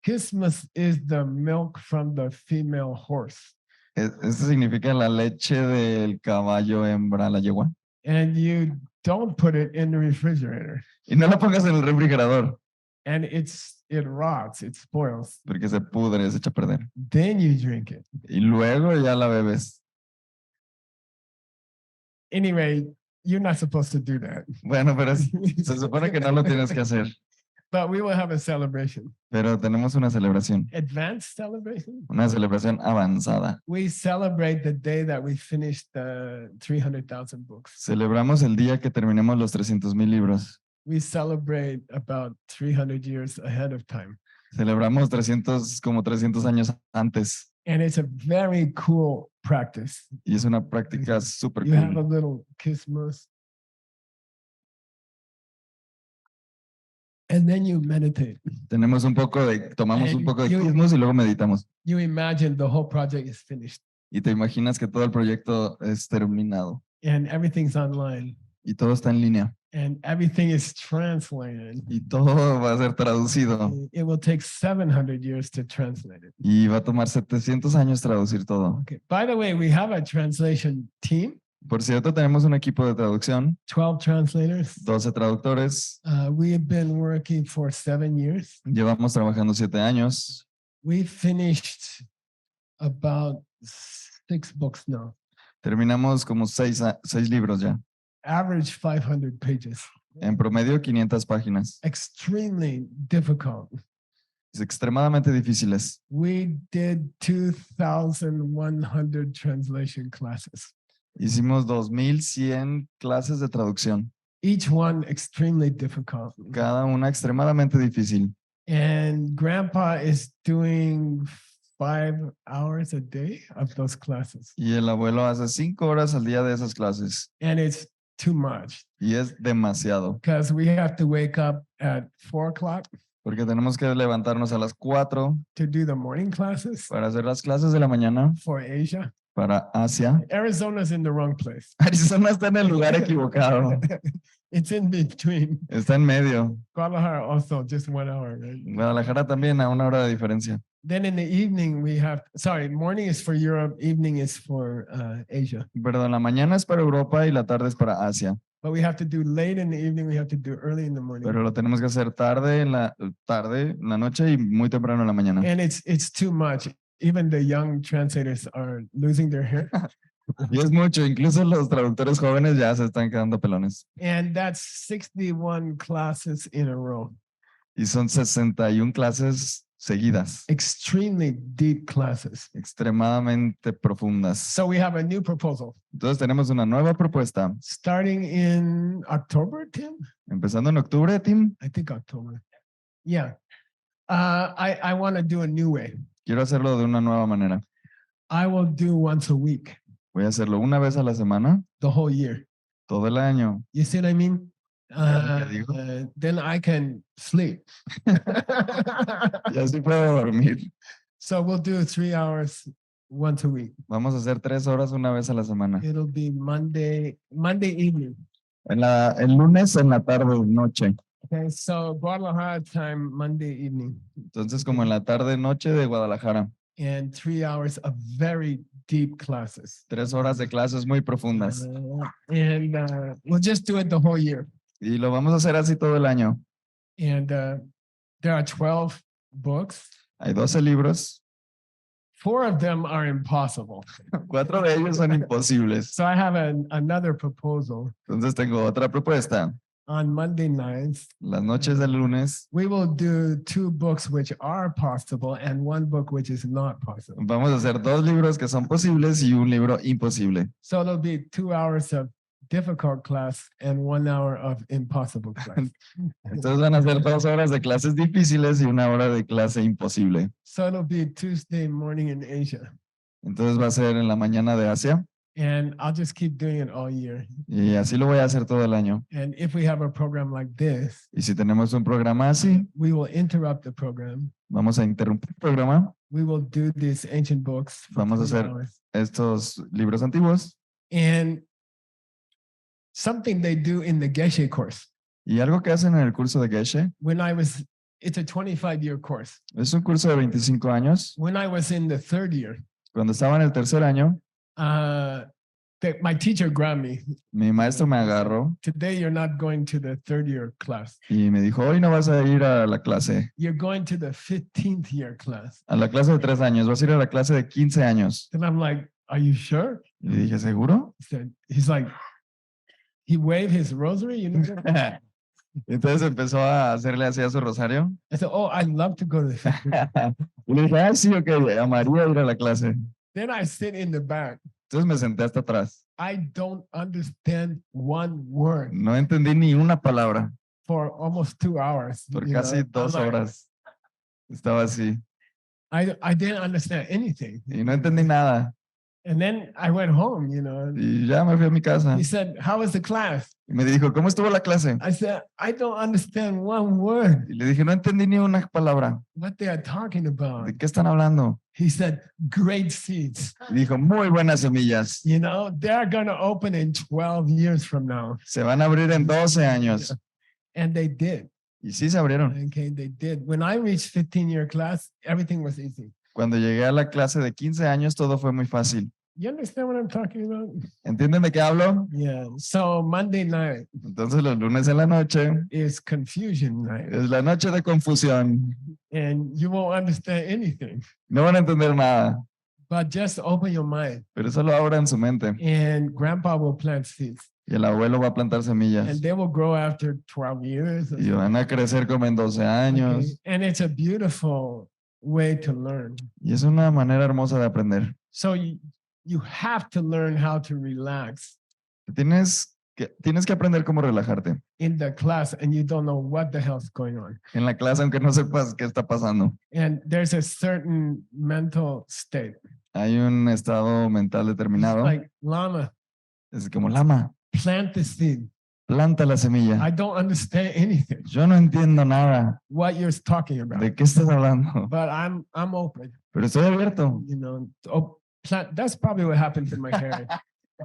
Christmas is the milk from the female horse. esto significa la leche del caballo hembra, la yegua. And you don't put it in the refrigerator. Y no la pongas en el refrigerador, And it rots, it spoils. porque se pudre, se echa a perder. Then you drink it. Y luego ya la bebes. Anyway, you're not supposed to do that. Bueno, pero se supone que no lo tienes que hacer. But we will have a celebration. Pero tenemos una celebración, Advanced celebration. una celebración avanzada. We celebrate the day that we finished the 300,000 books. Celebramos el día que terminemos los 300,000 libros. We celebrate about 300 years ahead of time. Celebramos 300 años antes. And it's a very cool practice. Y es una práctica súper You have a cool. little Christmas. And then you meditate. Tomamos un poco de You- quismos y luego meditamos. You imagine the whole project is finished Y te imaginas que todo el proyecto es terminado and everything's online y todo está en línea and everything is translated. y todo va a ser traducido It will take 700 years to translate it. y va a tomar 700 años traducir todo. Okay. By the way, we have a translation team. Por cierto, tenemos un equipo de traducción, 12 translators. 12 traductores. We have been working for 7 years. Llevamos trabajando 7 años. We finished about 6 books now. Terminamos como 6 libros ya. Average 500 pages. En promedio, 500 páginas. Extremely difficult. Es extremadamente difíciles. We did 2,100 translation classes. Hicimos 2100 clases de traducción. Each one extremely difficult. Cada una extremadamente difícil. And Grandpa is doing 5 hours a day of those classes. Y el abuelo hace 5 horas al día de esas clases. And it's too much Y es demasiado. because we have to wake up at 4 o'clock Porque tenemos que levantarnos a las 4 to do the morning classes para hacer las clases de la mañana for Asia. para Asia. Arizona's in the wrong place. Arizona está en el lugar equivocado. It's in between. Está en medio. Guadalajara also just 1 hour, right? Guadalajara también a 1 hora de diferencia. Then in the evening we have, morning is for Europe, evening is for Asia. Perdón, la mañana es para Europa y la tarde es para Asia. But we have to do late in the evening, we have to do early in the morning. Pero lo tenemos que hacer tarde en la noche y muy temprano en la mañana. And it's too much. Even the young translators are losing their hair. Y es mucho, incluso los traductores jóvenes ya se están quedando pelones. And that's 61 classes in a row. Y son 61 clases seguidas, Extremely deep classes. extremadamente profundas. So we have a new proposal. Entonces tenemos una nueva propuesta. Starting in October, Tim? Empezando en octubre, Tim, I think October. Yeah. I want to do a new way. quiero hacerlo de una nueva manera. I will do once a week, Voy a hacerlo una vez a la semana, the whole year. todo el año. You see what I mean? lo que digo. Then I can sleep. Y así puedo dormir. So we'll do 3 hours once a week. Vamos a hacer 3 horas una vez a la semana. It'll be Monday evening. El lunes en la tarde, noche. Okay, so Guadalajara time, Monday evening, Entonces, como en la tarde, noche de Guadalajara. and 3 hours of very deep classes. 3 horas de clases muy profundas. And we'll just do it the whole year. Y lo vamos a hacer así todo el año. And there are 12 books. Hay 12 libros. 4 of them are impossible. 4 de ellos son imposibles. So I have another proposal. Entonces tengo otra propuesta. On Monday nights, Las noches del lunes we will do 2 books which are possible and 1 book which is not possible. vamos a hacer 2 libros que son posibles y un libro imposible. So it'll be 2 hours of difficult class and 1 hour of impossible class. Entonces van a ser 2 horas de clases difíciles y 1 hora de clase imposible. So it'll be Tuesday morning in Asia. Entonces va a ser en la mañana de Asia And I'll just keep doing it all year. y así lo voy a hacer todo el año. And if we have a program like this, Y si tenemos un programa así, we will interrupt the program. vamos a interrumpir el programa. We will do these ancient books for Vamos a 3 hacer- hours. Estos libros antiguos And something they do in the Geshe course. y algo que hacen en el curso de Geshe. It's a 25-year course. Es un curso de 25 años. When I was in the 3rd year, Cuando estaba en el tercer año, my teacher grabbed me. mi maestro me agarró Today, you're not going to the 3rd year class. y me dijo, hoy no vas a ir a la clase You're going to the 15th year class. de 3 años, vas a ir a la clase de 15 años. And I'm like, are you sure? Y dije, ¿seguro? He's like, he waved his rosary, you know? Entonces empezó a hacerle así a su rosario. I said, oh, I'd love to go to the 15th. Y le dije, ah, sí, ok, amaría ir a la clase. Then I sit in the back. Entonces me senté hasta atrás. I don't understand one word No entendí ni una palabra for almost 2 hours. por you know? casi I'm 2 like, horas. Estaba así I didn't understand anything. y no entendí nada. And then I went home, you know. Y ya me fui a mi casa. He said, how was the class? Y me dijo, ¿cómo estuvo la clase? I said, I don't understand one word Y le dije, no entendí ni una palabra. what they are talking about. ¿De qué están hablando? He said, great seeds. Y dijo, muy buenas semillas. You know, they're going to open in 12 years from now. Se van a abrir en 12 años. And they did. Y sí se abrieron. Okay, they did. When I reached 15-year class, everything was easy. Cuando llegué a la clase de 15 años, todo fue muy fácil. You understand what I'm talking about? ¿Entienden de qué hablo? Yeah. So Monday night Entonces los lunes en la noche is confusion night, es la noche de confusión. and you won't understand anything. No van a entender nada, But just open your mind, pero solo abran su mente and Grandpa will plant seeds, y el abuelo va a plantar semillas and they will grow after 12 years. or y van a crecer como en 12 something. Okay? años. And it's a beautiful way to learn. Y es una manera hermosa de aprender. So you have to learn how to relax Tienes que aprender cómo relajarte in the class, and you don't know what the hell's going on. en la clase, aunque no sepas qué está pasando. And there's a certain mental state. Hay un estado mental determinado. Like, Lama, Es como lama, plant the seed. planta la semilla. I don't understand anything Yo no entiendo nada what you're talking about, de qué estás hablando, but I'm open. pero estoy abierto. You know, plant. That's probably what happened to my hair.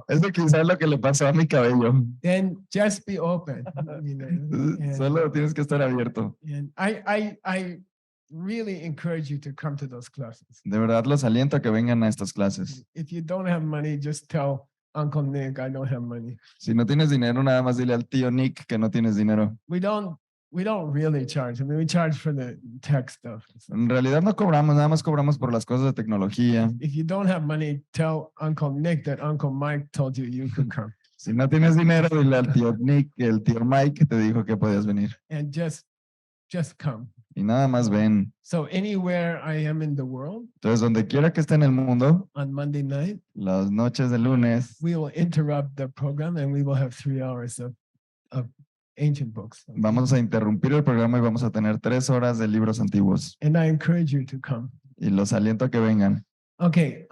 Eso quizás es lo que le pasó a mi cabello. Then just be open. You know, Solo tienes que estar abierto. and I really encourage you to come to those classes. De verdad los aliento a que vengan a estas clases. If you don't have money, just tell Uncle Nick I don't have money. Si no tienes dinero, nada más dile al tío Nick que no tienes dinero. We don't really charge. I mean, we charge for the tech stuff. En realidad no cobramos, nada más cobramos por las cosas de tecnología. If you don't have money, tell Uncle Nick that Uncle Mike told you you could come, Si no tienes dinero, dile al tío Nick que el tío Mike te dijo que podías venir. and just come. Y nada más ven. So anywhere I am in the world Entonces, donde quiera que esté en el mundo, on Monday night, las noches de lunes, we will interrupt the program and we will have 3 hours of ancient books. vamos a interrumpir el programa y vamos a tener 3 horas de libros antiguos. And I encourage you to come. Y los aliento a que vengan. Okay.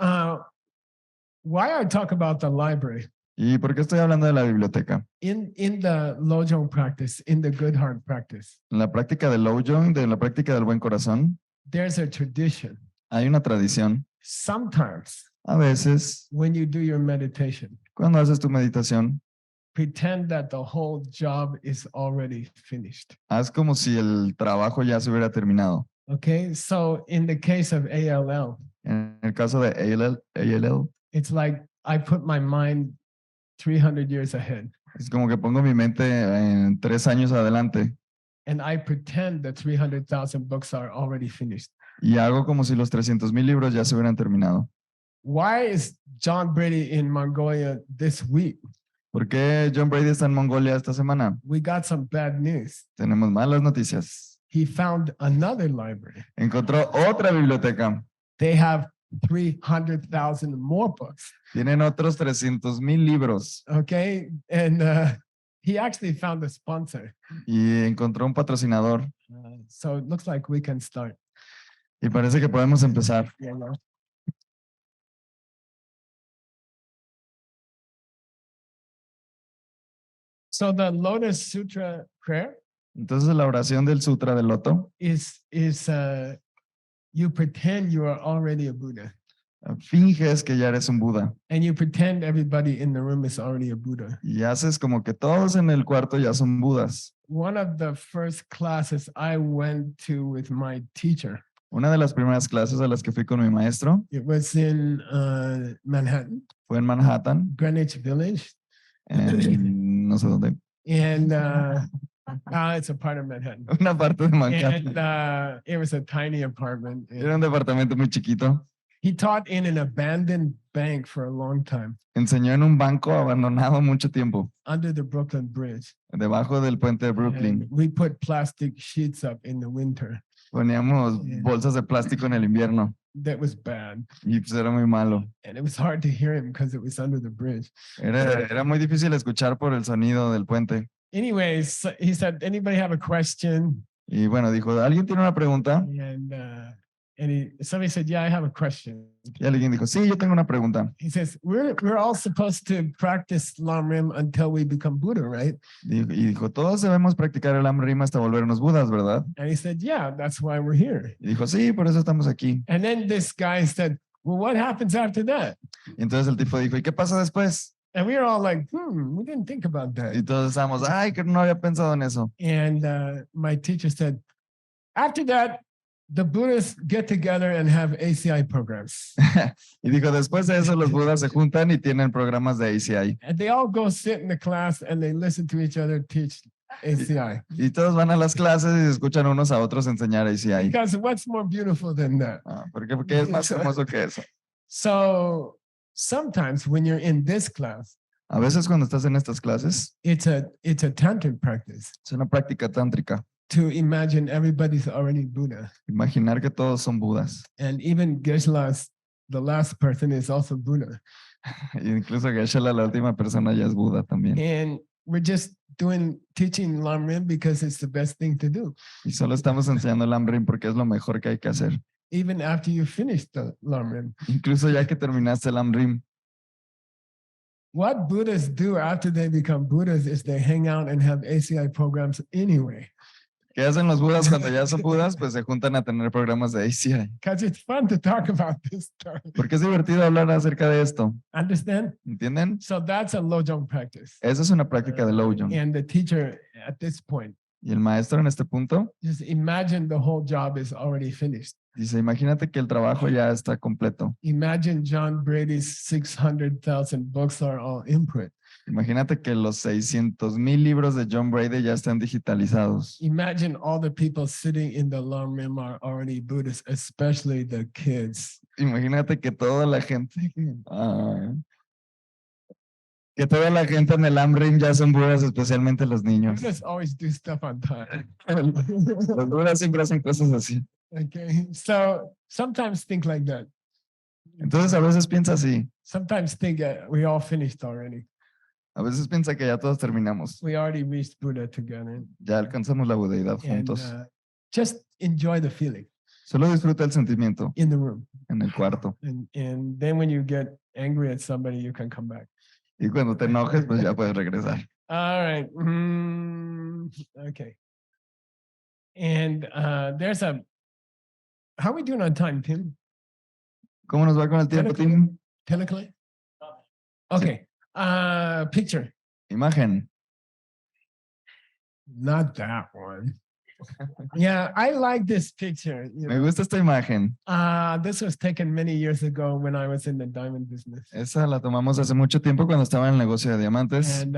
Why I talk about the library ¿Y por qué estoy hablando de la biblioteca? in the Lojong practice, in the good heart practice, En la práctica del Lojong, de la práctica del buen corazón, there's a tradition. hay una tradición. Sometimes A veces, when you do your meditation, cuando haces tu meditación, pretend that the whole job is already finished. haz como si el trabajo ya se hubiera terminado. Okay. So in the case of ALL, En el caso de ALL, it's like I put my mind 300 years ahead es como que pongo mi mente en 3 años adelante and I pretend the 300,000 books are already finished. y hago como si los 300,000 libros ya se hubieran terminado. Why is John Brady in Mongolia this week? ¿Por qué John Brady está en Mongolia esta semana? We got some bad news. Tenemos malas noticias. He found another library. Encontró otra biblioteca. They have 300,000 more books. Tienen otros 300,000 libros Okay. And he actually found a sponsor. y encontró un patrocinador So it looks like we can start. y parece que podemos empezar. Yeah, yeah. So the Lotus Sutra prayer Entonces la oración del Sutra del Loto is you pretend you are already a Buddha, finges que ya eres un Buda and you pretend everybody in the room is already a Buddha. y haces como que todos en el cuarto ya son Budas. One of the first classes I went to with my teacher, Una de las primeras clases a las que fui con mi maestro it was in Manhattan, fue en Manhattan, Greenwich Village, en no sé dónde, and it's a part of Manhattan. una parte de Manhattan. And it was a tiny apartment. Era un departamento muy chiquito. He taught in an abandoned bank for a long time Enseñó en un banco abandonado mucho tiempo, under the Brooklyn Bridge. debajo del puente de Brooklyn. And we put plastic sheets up in the winter. Poníamos Yeah. bolsas de plástico en el invierno That was bad. y pues era muy malo. And it was hard to hear him because it was under the bridge. Era muy difícil escuchar por el sonido del puente. Anyways, he said, anybody have a question? Y bueno, dijo, ¿alguien tiene una pregunta? And somebody said, yeah, I have a question. Y alguien dijo, sí, yo tengo una pregunta. He says, we're all supposed to practice Lam Rim until we become Buddha, right? Y dijo, todos debemos practicar el Lam hasta volvernos Budas, ¿verdad? And he said, yeah, that's why we're here. Y dijo, sí, por eso estamos aquí. And then this guy said, well, what happens after that? Y entonces el tipo dijo, ¿y qué pasa después? And we were all like, we didn't think about Y that. todos estábamos, ay, que no había pensado en eso. And my teacher said, after that, the Buddhists get together and have ACI programs. Y dijo, después de eso los budas se juntan y tienen programas de ACI. And they all go sit in the class and they listen to each other teach ACI. Y todos van a las clases y se escuchan unos a otros enseñar ACI. Because what's more beautiful than that? Porque es más hermoso que eso. So sometimes when you're in this class, A veces cuando estás en estas clases, it's a tantric practice es una práctica tántrica. to imagine everybody's already Buddha. Imaginar que todos son budas. And even Geshe, the last person, is also Buddha. Y incluso Geshe, la última persona, ya es Buda también. And we're just teaching Lamrim because it's the best thing to do. Y solo estamos enseñando el Lamrim porque es lo mejor que hay que hacer. Even after you finish the Lamrim. Incluso ya que terminaste el Lamrim. What Buddhists do after they become Buddhas is they hang out and have ACI programs anyway. ¿Qué hacen los budas cuando ya son budas? Pues se juntan a tener programas de ACI. Because it's fun to talk about this stuff. Porque es divertido hablar acerca de esto. Understand? ¿Entienden? So that's a Lojong practice. Esa es una práctica de Lojong. And the teacher at this point, Y el maestro en este punto just imagine the whole job is already finished. dice, imagínate que el trabajo ya está completo. Imagine John Brady's 600,000 books are all input. Imagínate que los 600,000 libros de John Brady ya están digitalizados. Imagine all the people sitting in the Lamrim are already Buddhists, especially the kids. Imagínate que toda la gente, que toda la gente en el Lamrim ya son budas, especialmente los niños. Buddhists always do stuff on time. Los budas siempre hacen cosas así. Okay, so sometimes think like that. Entonces a veces piensa así. Sometimes think we all finished already. A veces piensa que ya todos terminamos. We already reached Buddha together. Ya alcanzamos la budeidad And juntos. just enjoy the feeling Solo disfruta el sentimiento in the room. en el cuarto. And then when you get angry at somebody, you can come back. Y cuando te enojes, pues ya puedes regresar. All right. Okay. And there's how are we doing on time, Tim? ¿Cómo nos va con el tiempo, Tim? Technically? Okay. Picture. Imagen. Not that one. Yeah, I like this picture. Me gusta esta imagen. This was taken many years ago when I was in the diamond business. Esa la tomamos hace mucho tiempo cuando estaba en el negocio de diamantes. And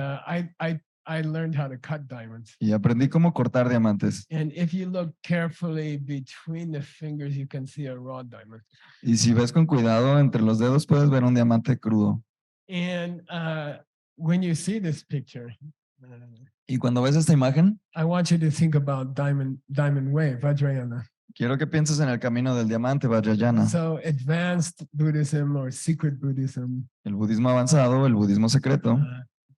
I learned how to cut diamonds. Y aprendí cómo cortar diamantes. And if you look carefully between the fingers, you can see a raw diamond. Y si ves con cuidado entre los dedos, puedes ver un diamante crudo. And when you see this picture, Y cuando ves esta imagen, I want you to think about diamond way, Vajrayana. quiero que pienses en el camino del diamante, Vajrayana. So advanced Buddhism or secret Buddhism, El budismo avanzado, el budismo secreto.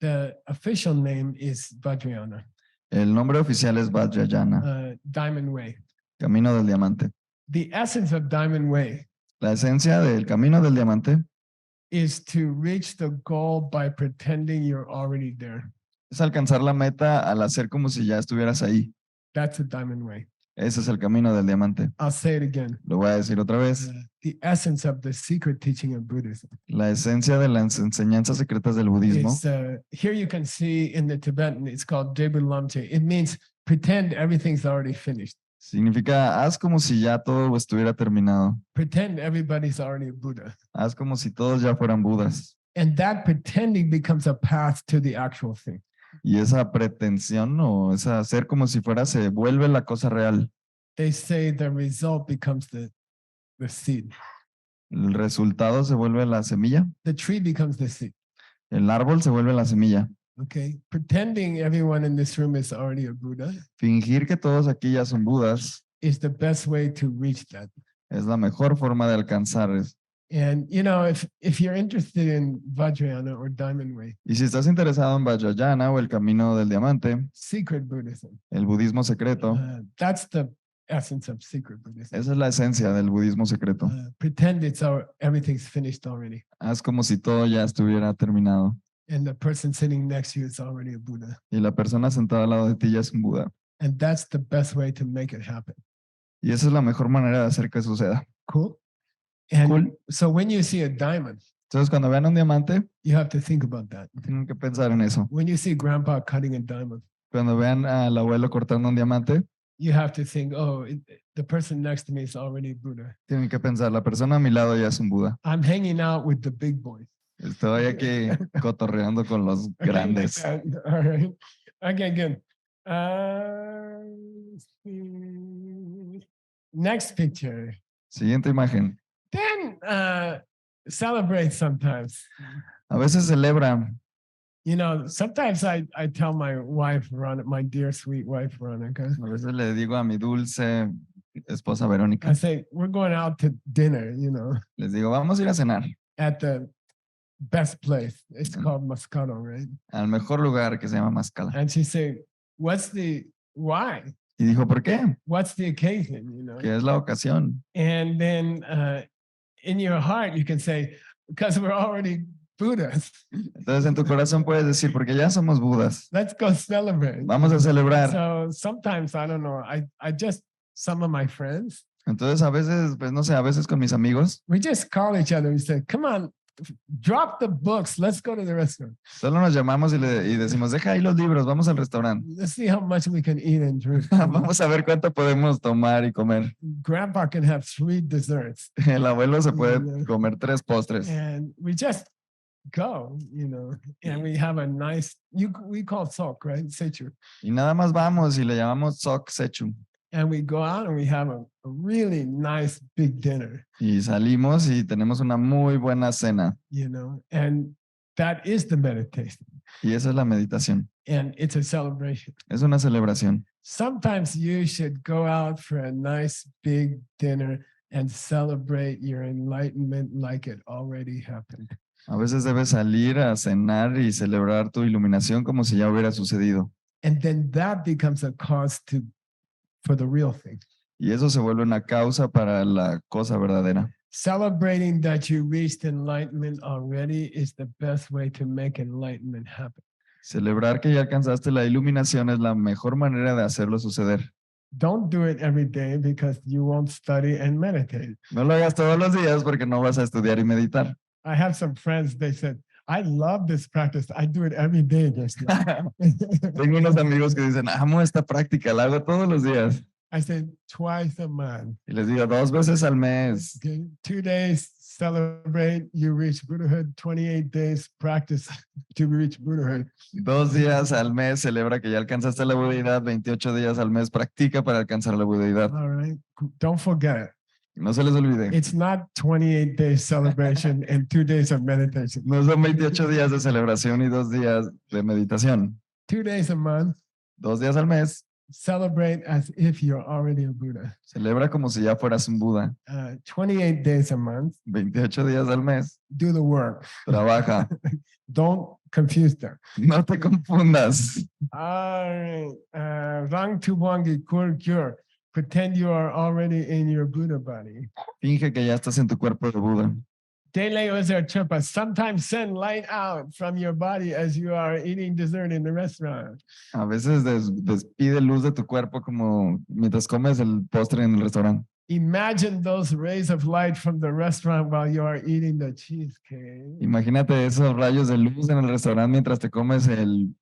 the official name is Vajrayana, El nombre oficial es Vajrayana, diamond way. camino del diamante. The essence of diamond way La esencia del camino del diamante is to reach the goal by pretending you're already there. es alcanzar la meta al hacer como si ya estuvieras ahí. That's a diamond way. Ese es el camino del diamante. I'll say it again. Lo voy a decir otra vez. The essence of the secret teaching of Buddhism. La esencia de las enseñanzas secretas del budismo. It's, here you can see in the Tibetan, it's called Debun Lamche. It means pretend everything's already finished. Significa, haz como si ya todo estuviera terminado. Pretend everybody's already a Buddha. Haz como si todos ya fueran budas. And that pretending becomes a path to the actual thing. Y esa pretensión o esa hacer como si fuera se vuelve la cosa real. They say the result becomes the seed. El resultado se vuelve la semilla. The tree becomes the seed. El árbol se vuelve la semilla. Okay. Pretending everyone in this room is already a Buddha Fingir que todos aquí ya son budas is the best way to reach that. es la mejor forma de alcanzar eso. And you know, if you're interested in Vajrayana or Diamond Way, Y si estás interesado en Vajrayana o el camino del diamante, secret Buddhism, el budismo secreto, that's the essence of secret Buddhism. esa es la esencia del budismo secreto. Pretend everything's finished already, Haz como si todo ya estuviera terminado and the person sitting next to you is already a Buddha. y la persona sentada al lado de ti ya es un Buda. And that's the best way to make it happen. Y esa es la mejor manera de hacer que suceda. Cool. And Cool. so when you see a diamond, Entonces, cuando vean un diamante, you have to think about that. tienen que pensar en eso. When you see grandpa cutting a diamond, Cuando vean al abuelo cortando un diamante, you have to think, oh, the person next to me is already Buddha. Tienen que pensar, la persona a mi lado ya es un Buda. I'm hanging out with the big boys. Estoy aquí cotorreando con los Okay, like grandes. that. All right. Okay, good. Let's see. Next picture. Siguiente imagen. Then celebrate sometimes. A veces celebra. You know, sometimes I tell my wife, my dear sweet wife, Veronica, A veces le digo a mi dulce esposa Verónica. I say, we're going out to dinner, you know, Les digo, vamos a ir a cenar at the best place. It's called Moscato, right? al mejor lugar que se llama Mascala. And she said, why? Y dijo, ¿por qué? What's the occasion, you know? ¿Qué es la ocasión? And then in your heart, you can say, because we're already Buddhas. Entonces en tu corazón puedes decir, porque ya somos Budas. Let's go celebrate. Vamos a celebrar. So sometimes, I don't know, some of my friends, Entonces a veces, pues no sé, a veces con mis amigos, we just call each other. We say, come on, drop the books. Let's go to the restaurant. solo nos llamamos y decimos, deja ahí los libros, vamos al restaurante. Let's see how much we can eat and drink. Vamos a ver cuánto podemos tomar y comer. Grandpa can have 3 desserts. El abuelo se puede comer 3 postres. And we just go, you know, and we have a nice, we call sok, right? Sechu. Y nada más vamos y le llamamos sok sechu. And we go out and we have a really nice big dinner, Y salimos y tenemos una muy buena cena. you know, and that is the meditation. Y esa es la meditación. And it's a celebration. Es una celebración. Sometimes you should go out for a nice big dinner and celebrate your enlightenment like it already happened. A veces debes salir a cenar y celebrar tu iluminación como si ya hubiera sucedido. And then that becomes a cause for the real thing. Y eso se vuelve una causa para la cosa verdadera. Celebrating that you reached enlightenment already is the best way to make enlightenment happen. Celebrar que ya alcanzaste la iluminación es la mejor manera de hacerlo suceder. Don't do it every day because you won't study and meditate. No lo hagas todos los días porque no vas a estudiar y meditar. I have some friends, they said, I love this practice. I do it every day. Tengo unos amigos que dicen, amo esta práctica, la hago todos los días. I said, twice a month. Y les digo, 2 veces al mes. Okay. 2 days, celebrate, you reach Buddhahood. 28 days, practice to reach Buddhahood. 2 días al mes celebra que ya alcanzaste la budidad. 28 días al mes practica para alcanzar la budidad. All right. Don't forget, No se les olvide. it's not 28 days celebration and 2 days of meditation. No son 28 días de celebración y 2 días de meditación. 2 days a month, 2 días al mes. celebrate as if you're already a Buddha. Celebra como si ya fueras un Buda. 28 days a month, 28 días al mes. do the work. Trabaja. Don't confuse them. No te confundas. All right. Rang Tubwangi Kur Cure. Pretend you are already in your Buddha body. Finge que ya estás en tu cuerpo de Buda. Dele Ozer Chöpa. Sometimes send light out from your body as you are eating dessert in the restaurant. A veces despide luz de tu cuerpo como mientras comes el postre en el restaurante. Imagine those rays of light from the restaurant while you are eating the cheesecake. Imagínate esos rayos de luz en el restaurante mientras te comes el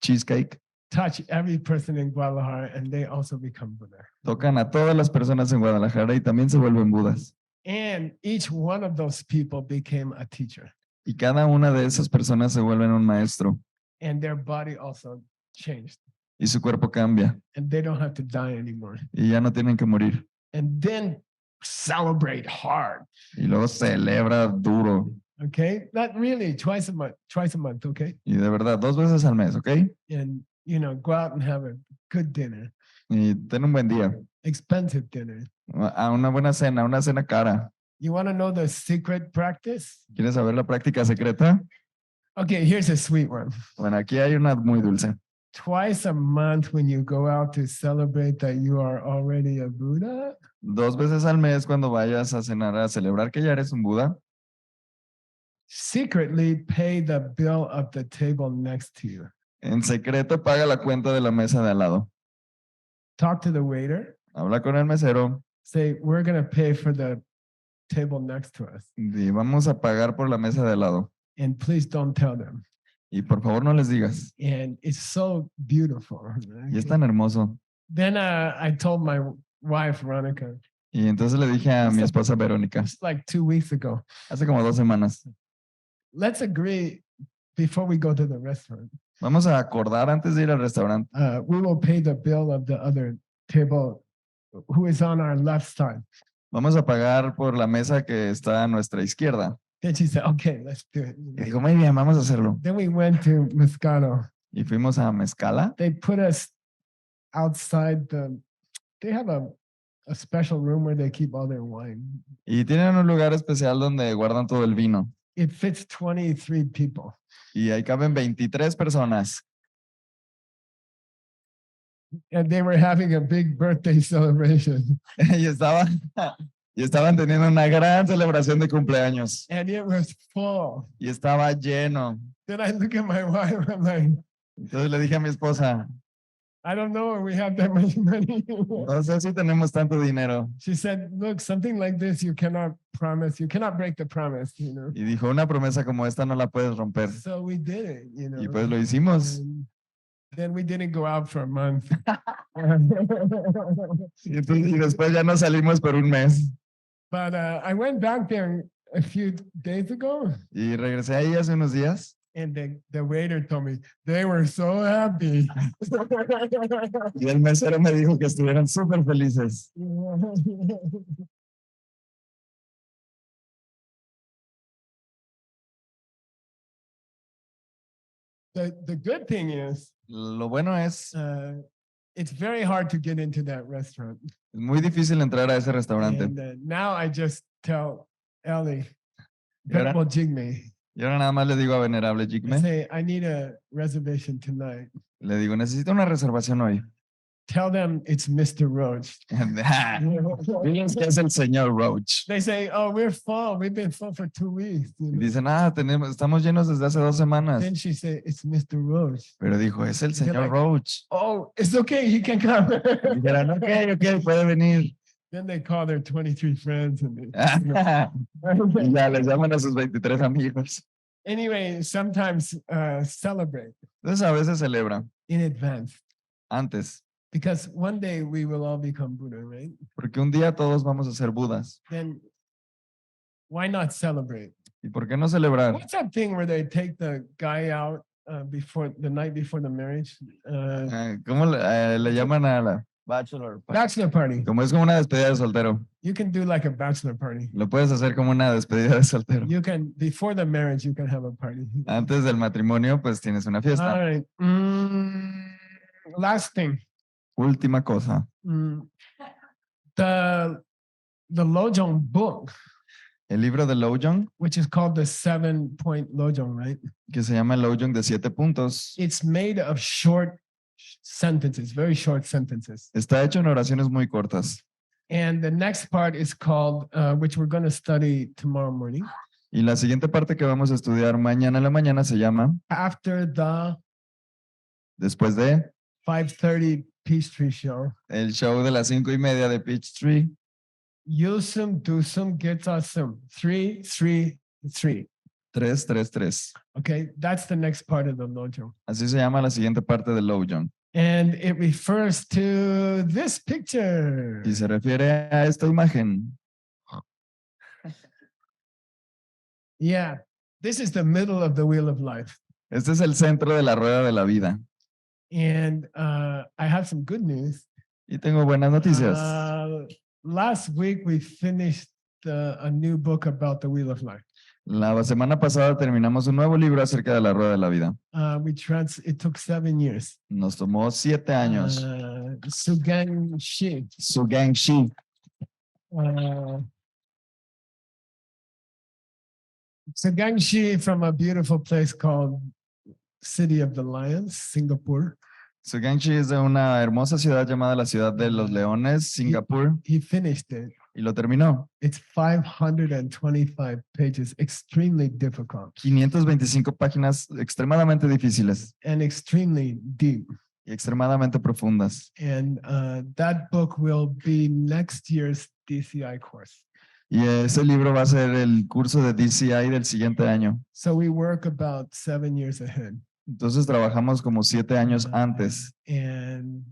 cheesecake. Touch every person in Guadalajara and they also become Buddha. Tocan a todas las personas en Guadalajara y también se vuelven Budas. And each one of those people became a teacher. Y cada una de esas personas se vuelven un maestro. And their body also changed. Y su cuerpo cambia. And they don't have to die anymore. Y ya no tienen que morir. And then celebrate hard. Y luego celebra duro. Okay? Not really, twice a month, okay? Y de verdad, 2 veces al mes, ¿ok? And, you know, go out and have a good dinner, Y ten un buen día. expensive dinner. A una buena cena, una cena cara. You want to know the secret practice? ¿Quieres saber la práctica secreta? Okay, here's a sweet one. Bueno, aquí hay una muy dulce. Twice a month when you go out to celebrate that you are already a Buddha, 2 veces al mes cuando vayas a cenar a celebrar que ya eres un Buda, secretly pay the bill of the table next to you. en secreto paga la cuenta de la mesa de al lado. Talk to the waiter. Habla con el mesero Say, we're going to pay for the table next to us. y vamos a pagar por la mesa de al lado. And please don't tell them. Y por favor no les digas. And it's so beautiful. Y es tan hermoso. Then I told my wife, Veronica, Y entonces le dije a mi esposa Verónica, just like 2 weeks ago, hace como 2 semanas, let's agree before we go to the restaurant. vamos a acordar antes de ir al restaurante. We will pay the bill of the other table who is on our left side. Vamos a pagar por la mesa que está a nuestra izquierda. Then she said, okay, let's do it. Y dijo, muy bien, vamos a hacerlo. Then we went to Moscato. Y fuimos a Mezcala. They put us outside they have a special room where they keep all their wine. Y tienen un lugar especial donde guardan todo el vino. It fits 23 people. Y ahí caben 23 personas. And they were having a big birthday celebration. y estaban teniendo una gran celebración de cumpleaños. And it was full. Y estaba lleno. Then I look at my wife, I'm like, Entonces le dije a mi esposa, I don't know if we have that much money. no sé si tenemos tanto dinero. She said, look, something like this, you cannot promise, you cannot break the promise, you know. Y dijo, una promesa como esta no la puedes romper. So we did it, you know. Y pues lo hicimos. And then we didn't go out for a month. Y después ya no salimos por un mes. But I went back there a few days ago, Y regresé ahí hace unos días. and the waiter told me they were so happy. Y el mesero me dijo que estuvieran súper felices. The good thing is, Lo bueno es it's very hard to get into that restaurant. muy difícil entrar a ese restaurante. And now I just tell Ellie, Y ahora, Venerable Jigme, y ahora nada más le digo a Venerable I Jigme, say, I need a reservation tonight. le digo, necesito una reservación hoy. Tell them it's Mr. Roach. Diles que es el señor Roach. They say, oh, we're full. We've been full for 2 weeks. You Y know? dicen, estamos llenos desde hace 2 semanas. Then she said, it's Mr. Roach. Pero dijo, es el They're señor like, Roach. Oh, it's okay. He can come. Y dijeron, ok, puede venir. Then they call their 23 friends. And Y ya les llaman a sus 23 amigos. anyway, sometimes celebrate Entonces a veces celebran in advance antes, because one day we will all become Buddha, right? porque un día todos vamos a ser Budas. Then why not celebrate? ¿Y por qué no celebrar? What's that thing where they take the guy out before the night before the marriage? ¿Cómo le llaman a la bachelor party? Bachelor party. Como es como una despedida de soltero. You can do like a bachelor party. Lo puedes hacer como una despedida de soltero. You can, before the marriage, you can have a party. Antes del matrimonio, pues tienes una All fiesta. right. Last thing. Última cosa. The Lojong book, El libro de Lojong, which is called the 7-point Lojong, right? que se llama Lojong de 7 puntos, It's made of short sentences, very short sentences. está hecho en oraciones muy cortas. And the next part is called, which we're going to study tomorrow morning, Y la siguiente parte que vamos a estudiar mañana en la mañana se llama after the Después de 5:30 Peachtree Show. el show de las 5:30 de Peachtree. Yusum, dusum, getsasum. 3, 3, 3. 3, 3, 3. Okay, that's the next part of the Lojong. Así se llama la siguiente parte del Lojong. And it refers to this picture. Y se refiere a esta imagen. Yeah, this is the middle of the wheel of life. Este es el centro de la rueda de la vida. And I have some good news. Y tengo buenas noticias. Last week we finished a new book about the wheel of life. La semana pasada terminamos un nuevo libro acerca de la rueda de la vida. It took 7 years. Nos tomó 7 años. Sugang Shi. Sugang Shi. Sugang Shi from a beautiful place called City of the Lions, Singapore. Sugang Shi es de una hermosa ciudad llamada la Ciudad de los Leones, Singapur. He finished it. Y lo terminó. It's 525 pages, extremely difficult 525 páginas extremadamente difíciles and extremely deep. y extremadamente profundas. And that book will be next year's DCI course. Y ese libro va a ser el curso de DCI del siguiente año. So we work about 7 years ahead. Entonces trabajamos como 7 años antes. And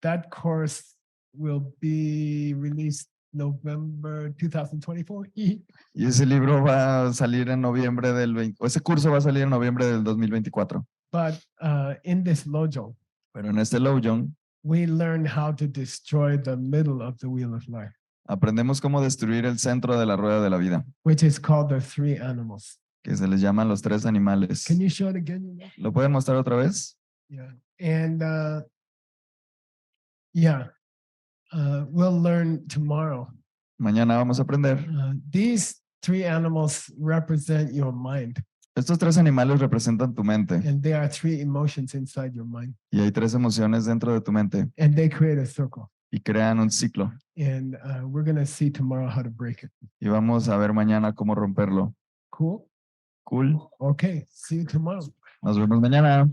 that course will be released November 2024. Y ese libro va a salir en noviembre del 20, o ese curso va a salir en noviembre del 2024. But in this lojo, Pero en este Lojong we learn how to destroy the middle of the wheel of life, aprendemos cómo destruir el centro de la rueda de la vida, which is called the three animals. que se les llaman los tres animales. Can you show it again? ¿Lo pueden mostrar otra vez? Yeah. And we'll learn tomorrow. Mañana vamos a aprender. These three animals represent your mind, Estos tres animales representan tu mente and there are three emotions inside your mind, y hay tres emociones dentro de tu mente and they create a circle. y crean un ciclo. And we're going to see tomorrow how to break it. Y vamos a ver mañana cómo romperlo. Cool? Cool. Okay. See you tomorrow. Nos vemos mañana.